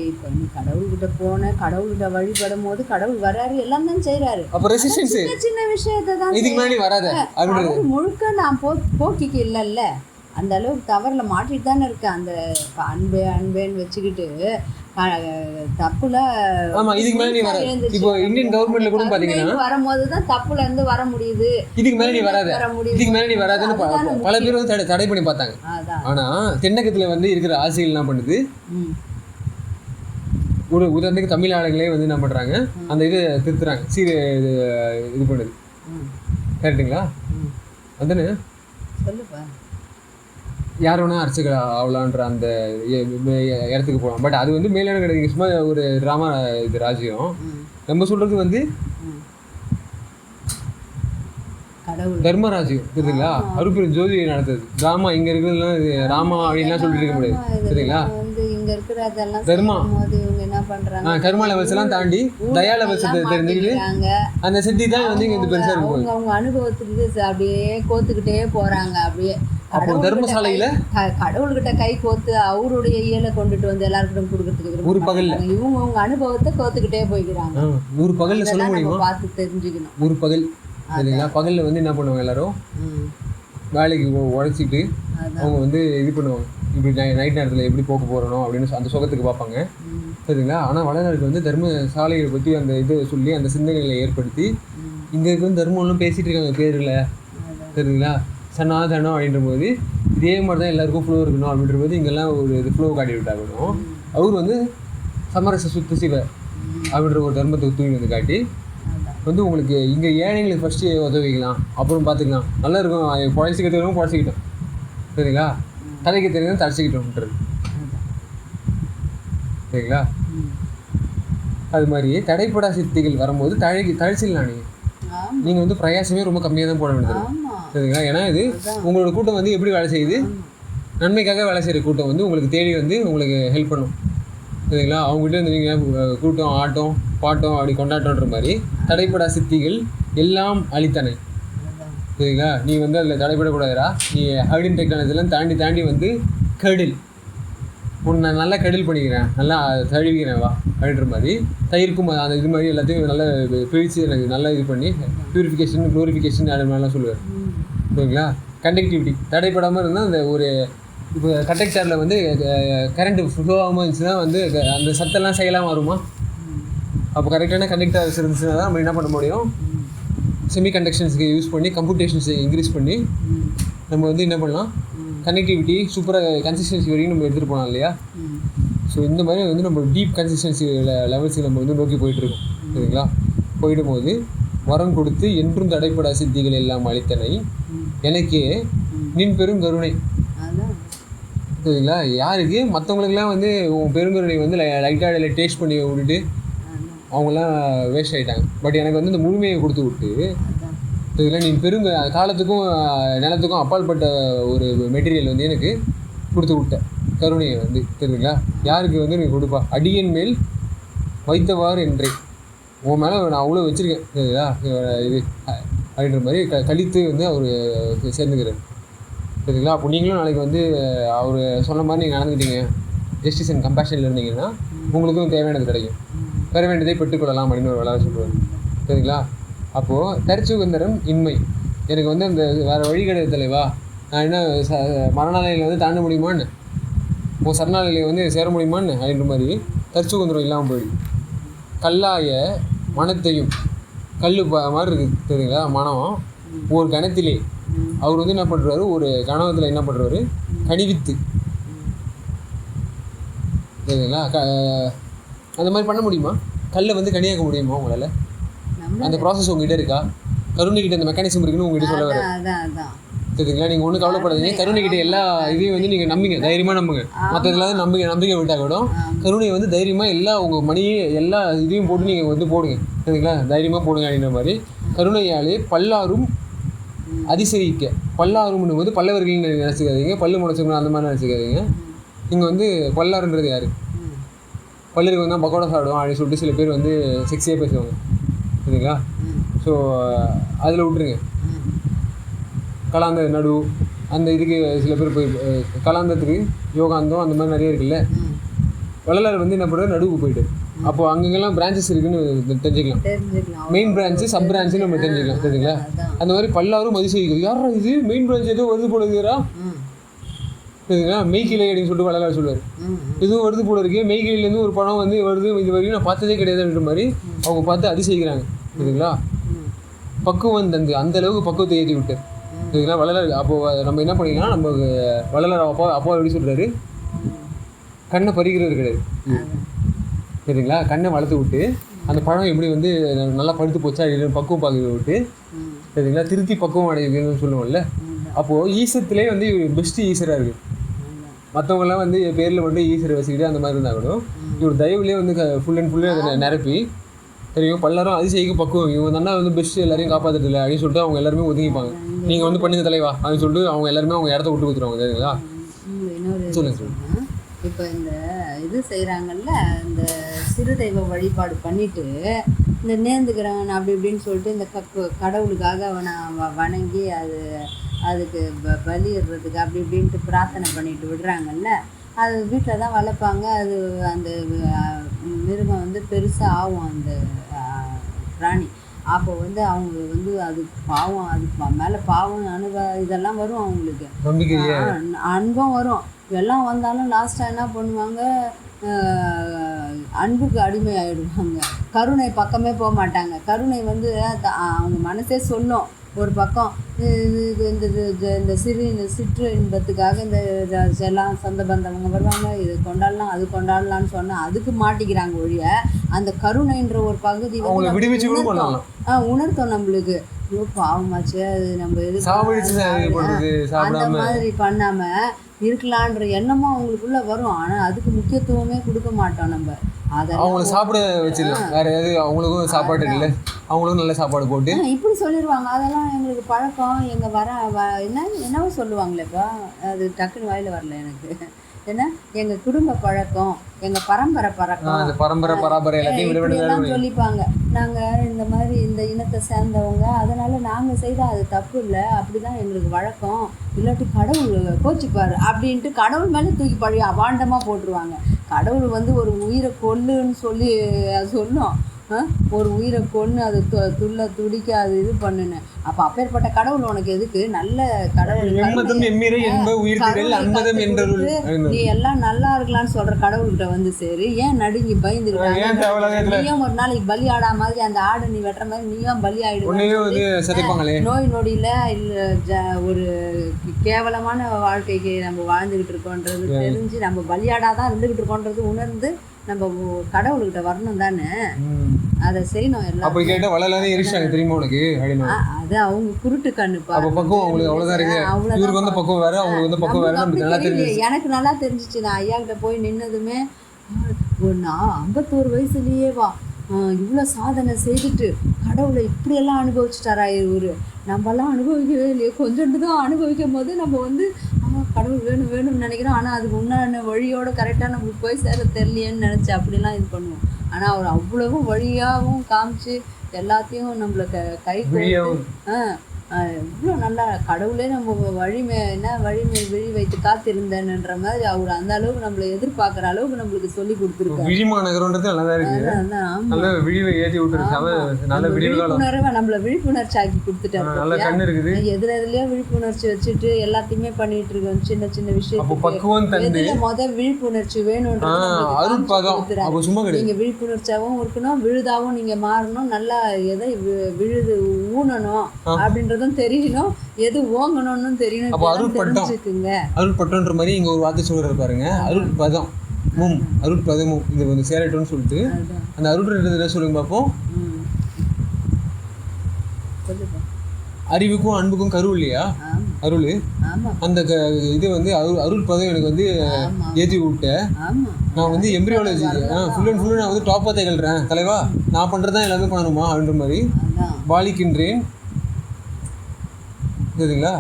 இப்போ நீ கடவுள்கிட்ட போன, கடவுள்கிட்ட வழிபடும் போது கடவுள் வராரு, எல்லாம் தான் செய்கிறாரு. அப்போ ரெசிஸ்டன்ஸ் சின்ன விஷயத்தை தான் இதுக்கு முன்னாடி வராது. அவர் முழுக்க நான் போக்கிக்கு இல்லைல்ல, அந்த அளவுக்கு தவறில் மாட்டிட்டு தானே இருக்கேன். அந்த அன்பேன்னு வச்சுக்கிட்டு தப்புல. ஆமா, இதுக்கு மேல நீ வர. இப்போ இந்தியன் கவர்மெண்ட்ல கூட பாத்தீங்கன்னா வரும்போது தான் தப்புல இருந்து வர முடியுது. இதுக்கு மேல நீ வராது, இதுக்கு மேல நீ வராதுன்னு பல பேர் வந்து தடை பண்ணி பார்த்தாங்க. ஆனா தென்னகத்துல வந்து இருக்கிற ஆசைகள் என்ன பண்ணுது, ஒரு உதாரணத்துக்கு தமிழ் ஆளுங்களே வந்து என்ன பண்றாங்க, அந்த இது திருத்துறாங்க, இது பண்ணுது. கரெக்டுங்களா? அதுன்னு சொல்லுப்பா. யார் வேணா அர்ச்சகர் ஆகலான்ற அந்த இடத்துக்கு போகலாம். பட் அது வந்து மேலான கிடையாது, சும்மா ஒரு ட்ராமா இது ராஜ்யம். நம்ம சொல்றது வந்து தர்மராஜ்யம், புரியுதுங்களா? அருப்பெரும் ஜோதி நடத்துது ட்ராமா. இங்க இருக்கிறதுலாம் இது ராமா அப்படின்லாம் சொல்லிட்டு இருக்க முடியாது, சரிங்களா? தர்மா கர்மா லெவல்ஸ் எல்லாம் தாண்டி தயா லெவல்ஸ் தெரிஞ்சுக்கிட்டு அந்த சித்தி தான் வந்து இங்க பெருசா இருக்கும். அவங்க அனுபவத்துக்கு அப்படியே கோத்துக்கிட்டே போறாங்க. அப்படியே தர்மசாலையில கடவுள்கிட்ட கை கோத்து அவருடைய இயலை கொண்டுட்டு வந்து எல்லாருக்கிட்டும் கொடுக்கறதுக்கு ஒரு பகல்ல இவங்க அவங்க அனுபவத்தை கோத்துக்கிட்டே போய்க்கிறாங்க. ஒரு பகல்ல சொல்ல முடியுமா? பார்த்து தெரிஞ்சுக்கணும். ஒரு பகல், சரிங்களா? பகல்ல வந்து என்ன பண்ணுவாங்க, எல்லாரும் வேலைக்கு உழைச்சிட்டு அவங்க வந்து இது பண்ணுவாங்க, இப்படி நைட் நேரத்தில் எப்படி போக்க போகிறோம் அப்படின்னு அந்த சுகத்துக்கு பார்ப்பாங்க, சரிங்களா? ஆனால் வடநாட்டுக்கு வந்து தர்ம சாலைகளை பற்றி அந்த இதை சொல்லி அந்த சிந்தனைகளை ஏற்படுத்தி இங்கே இருக்க தர்மம்லாம் பேசிகிட்டு இருக்காங்க பேரில், சரிங்களா? சனாதனம் அப்படின்ற போது இதே மாதிரி தான் எல்லாருக்கும் ஃப்ளோ இருக்கணும் அப்படின்ற போது இங்கெல்லாம் ஒரு இது ஃப்ளோ காட்டி விட்டாகணும். அவர் வந்து சமரச சுத்த சிவ அப்படின்ற ஒரு தர்மத்தை தூக்கி வந்து காட்டி வந்து உங்களுக்கு இங்கே ஏழைங்களுக்கு ஃபஸ்ட்டு உதவிக்கலாம், அப்புறம் பார்த்துக்கலாம், நல்லா இருக்கும், குழச்சிக்க தெரியும் குழச்சிக்கிட்டோம், சரிங்களா? தலைக்கு தெரியும் தடைச்சிக்கிட்டோம்ன்றது, சரிங்களா? அது மாதிரி தடைப்படா சித்திகள் வரும்போது தழிச்சிடலாம். நீங்கள் வந்து பிரயாசமே ரொம்ப கம்மியாக தான் போட வேண்டியது, சரிங்களா? ஏன்னா இது உங்களோட கூட்டம் வந்து எப்படி வேலை செய்யுது, நன்மைக்காக வேலை செய்கிற கூட்டம் வந்து உங்களுக்கு தேடி வந்து உங்களுக்கு ஹெல்ப் பண்ணும், சரிங்களா? அவங்ககிட்ட வந்து நீங்கள் கூட்டம் ஆட்டம் பாட்டம் அப்படி கொண்டாட்டன்ற மாதிரி தடைப்படா சித்திகள் எல்லாம் அளித்தனை, சரிங்களா? நீ வந்து அதில் தடைப்படக்கூடாதுரா, நீ ஹைடின் டெக்னாலஜிலாம் தாண்டி வந்து கடில் உன்னை நான் நல்லா கடில் பண்ணிக்கிறேன், நல்லா தழுவிக்கிறேன் வா அப்படின்ற மாதிரி தயிர்க்கும் அந்த இது மாதிரி எல்லாத்தையும் நல்லா பிரித்து எனக்கு நல்லா இது பண்ணி ப்யூரிஃபிகேஷன் க்ளோரிஃபிகேஷன் அது மாதிரிலாம் சொல்லுவார், சரிங்களா? கண்டக்டிவிட்டி தடைப்படாமல் இருந்தால் அந்த ஒரு இப்போ கண்டக்டரில் வந்து கரண்ட் ஃப்ளோ ஆகாமல் இருந்துச்சுன்னா வந்து அந்த சத்தெல்லாம் செயலாக மாறுமா? அப்போ கரெக்டான கண்டக்டர்ஸ் இருந்துச்சுன்னா தான் நம்ம என்ன பண்ண முடியும், செமி கண்டக்ஷன்ஸுக்கு யூஸ் பண்ணி கம்ப்யூட்டேஷன்ஸை இன்க்ரீஸ் பண்ணி நம்ம வந்து என்ன பண்ணலாம், கனெக்டிவிட்டி சூப்பராக கன்சிஸ்டன்சி வரைக்கும் நம்ம எடுத்துகிட்டு போனோம் இல்லையா? ஸோ இந்த மாதிரி வந்து நம்ம டீப் கன்சிஸ்டன்சி லெவல்ஸுக்கு நம்ம வந்து நோக்கி போயிட்டுருக்கோம், சரிங்களா? போயிடும் போது வரம் கொடுத்து என்றும் தடைப்படா சித்திகள் எல்லாம் அளித்தனை எனக்கே நின் பெரும் கருணை, சரிங்களா? யாருக்கு? மற்றவங்களுக்குலாம் வந்து உன் பெருங்கருணை வந்து லைட்டாக டேஸ்ட் பண்ணி விட்டுட்டு அவங்களாம் வேஸ்ட் ஆகிட்டாங்க. பட் எனக்கு வந்து இந்த முழுமையை கொடுத்து விட்டு, சரிங்களா, நீ காலத்துக்கும் நிலத்துக்கும் அப்பாற்பட்ட ஒரு மெட்டீரியல் வந்து எனக்கு கொடுத்து விட்ட கருணையை வந்து, தெரியுங்களா? யாருக்கு வந்து நீ கொடுப்பா, அடியன் மேல் வைத்தவாறு என்றே உன் மேலே நான் அவ்வளோ வச்சுருக்கேன், சரிங்களா? இது அப்படின்ற மாதிரி கழித்து வந்து அவர் சேர்ந்துக்கிறார், சரிங்களா? அப்போ நீங்களும் நாளைக்கு வந்து அவர் சொன்ன மாதிரி நீங்கள் நடந்துக்கிட்டீங்க, ஜஸ்டிஸ் அண்ட் கம்பேஷனில் இருந்தீங்கன்னா உங்களுக்கும் தேவையானது கிடைக்கும், பெற வேண்டியதை பெற்றுக்கொள்ளலாம் அப்படின்னு ஒரு விளையாட சொல்லுவார், சரிங்களா? அப்போது தற்சுதந்திரம் இன்மை, எனக்கு வந்து அந்த வேறு வழி கிடையாது தலைவா, நான் என்ன மரணாலையில் வந்து தாண்ட முடியுமான்னு, உன் சரணாலையில் வந்து சேர முடியுமான்னு அப்படின்ற மாதிரி தற்சுதந்திரம் இல்லாமல் போயிடுது. கல்லாய மனத்தையும் கல் மாதிரி இருக்குது, சரிங்களா? மனம் ஒரு கணத்திலே அவர் வந்து என்ன பண்ணுறாரு, ஒரு கணவத்தில் என்ன பண்ணுறாரு, கணிவித்து, சரிங்களா? அந்த மாதிரி பண்ண முடியுமா? கல்லை வந்து கனியாக்க முடியுமா உங்களால்? அந்த ப்ராசஸ் உங்ககிட்ட இருக்கா? கருணைக்கிட்ட அந்த மெக்கானிசம் இருக்குன்னு உங்ககிட்ட சொல்ல வர, சரிங்களா? நீங்கள் ஒன்றும் கவலைப்படாதீங்க. கருணைக்கிட்ட எல்லா இதையும் வந்து நீங்கள் நம்பிங்க, தைரியமாக நம்புங்க. மற்ற இதெல்லாம் நம்பிக்கை விட்டால் கூட கருணையை வந்து தைரியமாக எல்லா உங்கள் மணியை எல்லா இதையும் போட்டு நீங்கள் வந்து போடுங்க, சரிங்களா? தைரியமாக போடுங்க அப்படின்ற மாதிரி. கருணையாலே பல்லாரும் அதிசயிக்க. பல்லாரும்னு வந்து பல்லவர்கள்னு நினச்சிக்காதீங்க, பல்லு முளைச்சிக்கணும் அந்த மாதிரி நினச்சிக்காதீங்க. இங்கே வந்து பல்லாருன்றது யார்? பல்லருக்கு வந்து பக்கோடா சாப்பிடுவோம் அப்படின்னு சொல்லிட்டு சில பேர் வந்து செக்ஸியாக பேசுவாங்க, சரிங்களா? ஸோ அதில் விட்டுருங்க. கலாந்த நடு அந்த இதுக்கு சில பேர் போய் கலாந்தத்துக்கு யோகாந்தம் அந்த மாதிரி நிறைய இருக்குல்ல. வள்ளலார் வந்து என்ன பண்ணுறது, நடுவுக்கு போயிட்டு அப்போது அங்கெல்லாம் பிரான்ச்சஸ் இருக்குன்னு தெரிஞ்சுக்கலாம். மெயின் பிரான்ச்சு சப் பிரான்ச்சு நம்ம தெரிஞ்சுக்கலாம், சரிங்களா? அந்த மாதிரி பல்லாரும் அதிசயிக்கும். யாரா இது மெயின் பிரான்ச் ஏதோ வருது போல இருக்குறா, சரிங்களா? மெய்கிளை அப்படின்னு சொல்லிட்டு வள்ளலார் சொல்லுவார். எதுவும் வருது போல இருக்கு, மெய்கிளையிலேருந்து ஒரு படம் வந்து வருது, இது வரைக்கும் நான் பார்த்ததே கிடையாது அப்படின்ற மாதிரி அவங்க பார்த்து அதிசயிக்கிறாங்க, சரிங்களா? பக்குவம் தந்து அந்த அளவுக்கு பக்குவத்தை ஏற்றி விட்டார், சரிங்களா? வள்ளலார். அப்போது நம்ம என்ன பண்ணிக்கலாம், நம்ம வள்ளலார் அப்பா எப்படி சொல்கிறாரு, கண்ணை பறிக்கிறது கிடையாது, சரிங்களா? கண்ணை வளர்த்து விட்டு அந்த பழம் எப்படி வந்து நல்லா படுத்து போச்சா அப்படின்னு பக்குவம் பார்க்க விட்டு, சரிங்களா? திருத்தி பக்குவம் அடையுதுன்னு சொல்லுவோம்ல. அப்போது ஈசத்துலேயே வந்து பெஸ்ட்டு ஈஸராக இருக்குது. மற்றவங்களாம் வந்து பேரில் மட்டும் ஈஸரை வச்சுக்கிட்டு அந்த மாதிரி இருந்தால் கூட இவர் தயவுலேயே வந்து ஃபுல் அண்ட் ஃபுல்லு அதை நிரப்பி, தெரியும் பல்லாரும் அதிசயிக்கும் பக்குவம், இவங்க தானே வந்து பெஸ்ட்டு எல்லாரையும் காப்பாற்றுறது இல்லை அப்படின்னு சொல்லிட்டு அவங்க எல்லாருமே ஒதுங்கிப்பாங்க. நீங்கள் வந்து பண்ணுங்க தலைவா அப்படின்னு சொல்லிட்டு அவங்க எல்லாருமே அவங்க இடத்த விட்டு கொடுத்துருவாங்க, சரிங்களா? சொல்லுங்கள். இப்போ இந்த இது செய்கிறாங்கல்ல, இந்த சிறு தெய்வ வழிபாடு பண்ணிவிட்டு இந்த நேர்ந்துக்கிறவன் அப்படி இப்படின்னு சொல்லிட்டு இந்த கடவுளுக்காக அவனை வணங்கி அதுக்கு பலியிடுறதுக்கு அப்படி இப்படின்ட்டு பிரார்த்தனை பண்ணிட்டு விடுறாங்கல்ல, அது வீட்டில் தான் வளர்ப்பாங்க. அது அந்த மிருகம் வந்து பெருசாக ஆகும் அந்த பிராணி. அப்போ வந்து அவங்க வந்து அது பாவம், அது மேலே பாவம் இதெல்லாம் வரும் அவங்களுக்கு, அன்பும் வரும். எல்லாம் வந்தாலும் லாஸ்ட்டாக என்ன பண்ணுவாங்க, அன்புக்கு அடிமை ஆகிடுவாங்க. கருணை பக்கமே போக மாட்டாங்க. கருணை வந்து அவங்க மனசே சொல்லும் ஒரு பக்கம், இந்த சிற்று இன்பத்துக்காக இந்த எல்லாம் சொந்த பந்தவங்க வருவாங்க, இது கொண்டாடலாம் அது கொண்டாடலான்னு சொன்னால் அதுக்கு மாட்டிக்கிறாங்க ஒழிய அந்த கருணைன்ற ஒரு பகுதி வந்து உணர்த்தோம் நம்மளுக்கு. ஐயோ பாவமாச்சு, அது நம்ம அந்த மாதிரி பண்ணாமல் இருக்கலான்ற எண்ணமும் அவங்களுக்குள்ள வரும். ஆனால் அதுக்கு முக்கியத்துவமே கொடுக்க மாட்டோம் நம்ம. அவங்கள சாப்பிட வச்சிடலாம், வேற எது அவங்களுக்கும் சாப்பாடு இல்லை, அவங்களுக்கும் நல்ல சாப்பாடு போட்டு இப்படி சொல்லிடுவாங்க. அதெல்லாம் எங்களுக்கு பழக்கம். எங்கள் என்னவோ சொல்லுவாங்களேப்பா, அது டக்குன்னு வாயில் வரல எனக்கு. ஏன்னா எங்கள் குடும்ப பழக்கம், எங்கள் பரம்பரை எல்லாத்தையும் சொல்லிப்பாங்க. நாங்கள் இந்த மாதிரி இந்த இனத்தை சேர்ந்தவங்க, அதனால் நாங்கள் செய்தால் அது தப்பு இல்லை, அப்படி தான் எங்களுக்கு வழக்கம், இல்லாட்டி கடவுள் கோச்சிப்பார் அப்படின்ட்டு கடவுள் மேலே தூக்கி பழி அபாண்டமாக போட்டுருவாங்க. கடவுள் வந்து ஒரு உயிரை கொல்லுன்னு சொல்லி சொல்லும், ஒரு உயிரை கொன்று அது துடிக்க அது இது பண்ணுன்னு. அப்போ அப்பேற்பட்ட கடவுள் உனக்கு எதுக்கு? நல்ல கடவுள், நீ எல்லாம் நல்லா இருக்கலாம்னு சொல்ற கடவுள்கிட்ட வந்து சரி, ஏன் நடுங்கி பயந்துருக்காங்க? நீயும் ஒரு நாளைக்கு பலி ஆடா மாதிரி அந்த ஆடு நீ வெட்டுற மாதிரி நீயும் பலி ஆயிடுவாங்க. நோய் நொடியில இல்லை ஒரு கேவலமான வாழ்க்கைக்கு நம்ம வாழ்ந்துகிட்டு இருக்கோன்றது தெரிஞ்சு நம்ம பலியாடாதான் இருந்துகிட்டு இருக்கோன்றது உணர்ந்து நம்ம கடவுள்கிட்ட வரணும் தானே, அதை செய்யணும். எல்லாம் அப்படி கேட்டா வளலானே எரிச்சாங்க தெரியுமா உனக்கு? அது அவங்க குருட்டு கண்ணுப்பா. எனக்கு நல்லா தெரிஞ்சிச்சு. நான் ஐயா கிட்ட போய் நின்னதுமே, நான் 51 வயசுலயேவா இவ்வளோ சாதனை செய்துட்டு கடவுளை இப்படியெல்லாம் அனுபவிச்சுட்டாரா இவரு, நம்மலாம் அனுபவிக்கவே இல்லையே, கொஞ்சோண்டு தான் அனுபவிக்கும் போது நம்ம வந்து கடவுள் வேணும்னு நினைக்கிறோம். ஆனால் அதுக்கு உண்டான வழியோட கரெக்டாக நம்மளுக்கு போய் சேர தெரியலையேன்னு நினச்சி அப்படிலாம் இது பண்ணுவோம். ஆனால் அவர் அவ்வளவும் வழியாகவும் காமிச்சு எல்லாத்தையும் நம்மளை கை இவ்வளோ நல்லா கடவுளே நம்ம வழிமை விழி வைத்து காத்திருந்தேன்ன்ற மாதிரி அவர் அந்த அளவுக்கு நம்மளை எதிர்பார்க்குற அளவுக்கு நம்மளுக்கு சொல்லி கொடுத்துருக்காரு. நம்மளை விழிப்புணர்ச்சி ஆக்கி கொடுத்துட்டாரு. எதுலயோ விழிப்புணர்ச்சி வச்சுட்டு எல்லாத்தையுமே பண்ணிட்டு இருக்கோம். சின்ன சின்ன விஷயம் முதல் விழிப்புணர்ச்சி வேணும்ன்றது. நீங்க விழிப்புணர்ச்சியாகவும் இருக்கணும், விழுதாவும் நீங்க மாறணும், நல்லா எதை ஊனணும் அப்படின்ற தெரியணும், எது ஓங்கணும்னு தெரியணும். அருட்பட்டம்ன்ற மாதிரி இங்க ஒரு வார்த்தை சொல்றாரு பாருங்க, அருட்பதம் அருட்பதமும் இது வந்து சேரட்டும்னு சொல்லிட்டு அந்த அருட்ன்றத சொல்லுங்க பார்ப்போம். அறிவுக்கும் அன்புக்கும் கரு இல்லையா? அருள் ஆமாம் அந்த இது வந்து அருள் பதவி எனக்கு வந்து ஆமாம் ஏற்றி விட்டேன். ஆமாம் நான் வந்து எம்பிரியாலஜி ஃபுல் அண்ட் ஃபுல்லு நான் வந்து டாப்பாக திகழ்கிறேன் தலைவா, நான் பண்ணுறது தான் எல்லாமே பண்ணணுமா அப்படின்ற மாதிரி அதான் பாலிக்கின்றேன். சரிங்களா?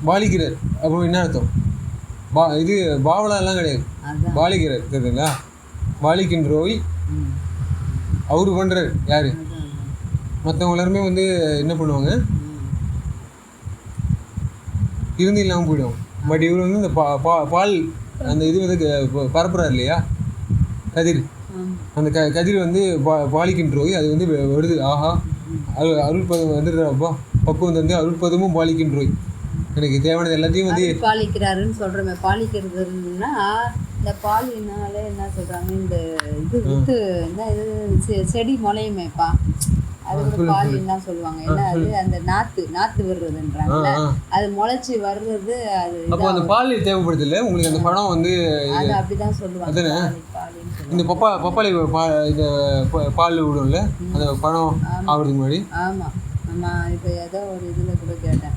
பாலிக்கிறார் அப்போ என்ன அர்த்தம்? இது பாவலாலாம் கிடையாது, அதான் பாலிக்கிறார். சரிங்களா? பாலிக்கின்றோய் ம் அவரு பண்ணுறார். யார்? அதான் அதான் மற்றவங்க எல்லாருமே வந்து என்ன பண்ணுவாங்க, ம் இருந்து இல்லாமல் போயிடும். பட் இவர் வந்து இந்த பால் அந்த இது வந்து பரப்புறாரு இல்லையா, கதிர். ஆமாம் அந்த கதிர் வந்து பாலிக்கின்றோய் அது வந்து வருது. ஆஹா, அருள்பதம் வந்துடுறாப்பா, பக்குவம் வந்து அருள்பதமும் பாலிக்கின்றோய் எனக்கு தேவையானது எல்லாத்தையும் வந்து பாலிக்கிறாருன்னு சொல்கிறோமே. பாலிக்கிறதுன்னா இந்த பாலினாலே என்ன சொல்கிறாங்க, இந்த இது வித்து என்ன இது செடி முளையுமேப்பா, அது கூட பாலின்னு தான் சொல்லுவாங்க. என்ன அது அந்த நாற்று வர்றதுன்றாங்கல்ல, அது முளைச்சி வர்றது. அது அப்போ அந்த பால் தேவைப்படுது இல்லை உங்களுக்கு, அந்த பழம் வந்து அது அப்படிதான் சொல்லுவாங்க, பாலின்னு சொல்லுவாங்க. இந்த பப்பாளி இந்த பால் விடும்ல அந்த பழம் ஆகுறதுக்கு முன்னாடி. ஆமாம் ஆமாம். இப்போ ஏதோ ஒரு இதில் கூட கேட்டேன்,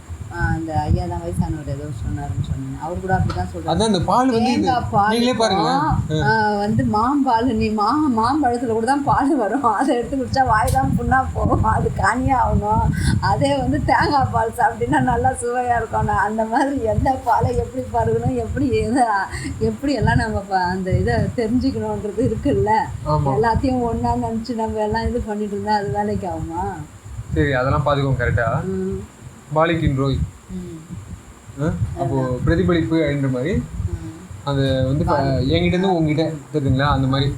அந்த ஐயா தான் வயசானவர் ஏதோ சொன்னாருன்னு சொன்னேன், அவர் கூட அப்படிதான் சொல்றாரு. அதான் அந்த பால் வந்து நீங்களே பாருங்களேன் வந்து மாம்பால், நீ மாம்பழத்துல கூட தான் பால் வரும், அதை எடுத்து குடிச்சா வாய் தான் புண்ணா போகும், அது காணியாக ஆகணும். அதே வந்து தேங்காய் பால் சாப்பிட்டீங்கன்னா நல்லா சுவையாக இருக்கணும். அந்த மாதிரி எந்த பாலை எப்படி பருகணும், எப்படி எல்லாம் நம்ம அந்த இதை தெரிஞ்சுக்கணுன்றது இருக்குல்ல. எல்லாத்தையும் ஒன்றா நினச்சி நம்ம எல்லாம் இது பண்ணிட்டு இருந்தால் அது வேலைக்கு ஆகுமா? சரி, அதெல்லாம் பார்த்துக்கோங்க கரெக்டாக. பாலிக்கின்றோய் அப்போ பிரதிபலிப்பு அப்படின்ற மாதிரி அது வந்து என்கிட்டேருந்து உங்ககிட்ட தெரியுதுங்களா, அந்த மாதிரி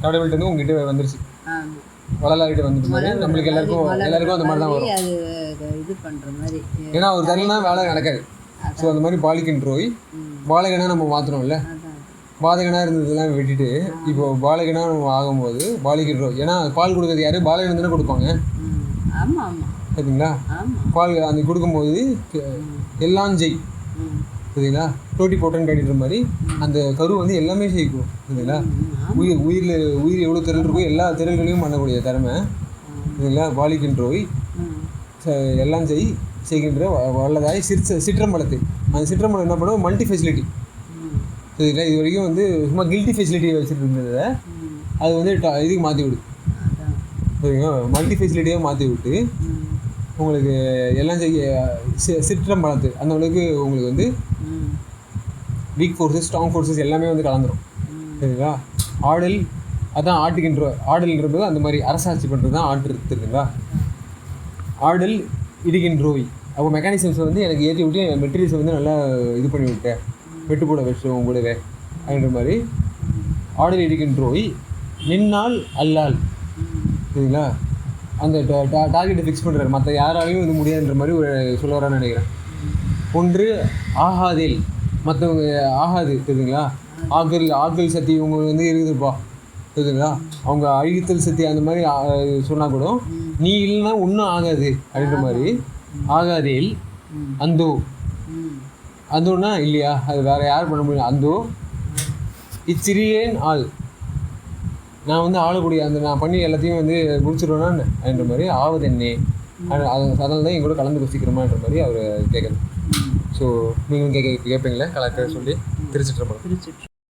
கடவுள்கிட்டருந்து உங்ககிட்ட வந்துருச்சு, வள்ளலார்கிட்ட வந்துட்டு மாதிரி நம்மளுக்கு எல்லாருக்கும் அந்த மாதிரி தான் வரும். இது பண்ணுற மாதிரி, ஏன்னா ஒரு தரலனா வேலை நடக்காது. ஸோ அந்த மாதிரி பாலிக்கின்றோய் பாலகனா நம்ம மாற்றணும்ல. பாதகனாக இருந்ததெல்லாம் விட்டுட்டு இப்போ பாலகனா நம்ம ஆகும்போது பாலிக்கின்றோய். ஏன்னா பால் கொடுக்குறது யாரு? பாலகன் தானே கொடுப்பாங்க. ஆமாம் ஆமாம் சரிங்களா? பால் அந்த கொடுக்கும்போது எல்லாம் செய், சரிங்களா? டோட்டி போட்டேன்னு கேட்டுற மாதிரி அந்த கரு வந்து எல்லாமே செய்யும், சரிங்களா? உயிர் எவ்வளோ திரள் இருக்கோ எல்லா திரள்களையும் பண்ணக்கூடிய திறமை, சரிங்களா? பாலிக்கின்றோய் எல்லாம் செய்கின்ற வல்லதாய் சிற்றம்பலத்தை. அந்த சிற்றம்பலம் என்ன பண்ணுவோம்? மல்டி ஃபெசிலிட்டி, சரிங்களா? இது வரைக்கும் வந்து சும்மா கில்ட்டி ஃபெசிலிட்டியை வச்சுட்டு இருந்ததை அது வந்து இதுக்கு மாற்றி விடு, சரிங்களா? மல்டி ஃபெசிலிட்டியாக மாற்றி விட்டு உங்களுக்கு எல்லாம் சிற்றம்பலத்து அந்த அளவுக்கு உங்களுக்கு வந்து வீக் ஃபோர்ஸஸ் ஸ்ட்ராங் ஃபோர்ஸஸ் எல்லாமே வந்து கலந்துரும், சரிங்களா? ஆடல் அதான் ஆடல்ன்றது அந்த மாதிரி அரசாட்சி பண்ணுறது தான் ஆட்டு இருக்குங்களா? ஆடல் இடுகின்றோய். அப்போ மெக்கானிசம்ஸை வந்து எனக்கு ஏற்றி விட்டு என் மெட்டீரியல்ஸை வந்து நல்லா இது பண்ணி விட்டேன், வெட்டு போட வச்சிட்டோம் கூடவே அப்படின்ற மாதிரி. ஆடல் இடுகின்றோய் நின்னால் அல்லால், சரிங்களா? அந்த டார்கெட்டை ஃபிக்ஸ் பண்ணுறாரு, மற்ற யாராலையும் வந்து முடியாதுன்ற மாதிரி ஒரு சொல்ல வரான்னு நினைக்கிறேன். ஒன்று ஆகாதில், மற்றவங்க ஆகாது, தெரியுதுங்களா? ஆக்கல் சக்தி இவங்க வந்து இருக்குதுப்பா, தெரியுதுங்களா? அவங்க அழித்தல் சக்தி அந்த மாதிரி சொன்னால் கூட நீ இல்லைன்னா ஒன்றும் ஆகாது அப்படின்ற மாதிரி. ஆகாதில் அந்தோன்னா இல்லையா, அது வேறு யார் பண்ண முடியும்? அந்தோ இச்சிறியேன் ஆள், நான் வந்து ஆளக்கூடிய அந்த நான் பண்ணி எல்லாத்தையும் வந்து முடிச்சிடுவேன்னா அப்படின்ற மாதிரி. ஆவது என்னே அதனால தான் எங்கூட கலந்து வசிக்கிறோமான்ற மாதிரி அவர் கேட்குறது. ஸோ நீங்களும் கேட்பீங்களே கலக்க சொல்லி திருச்சிட்டு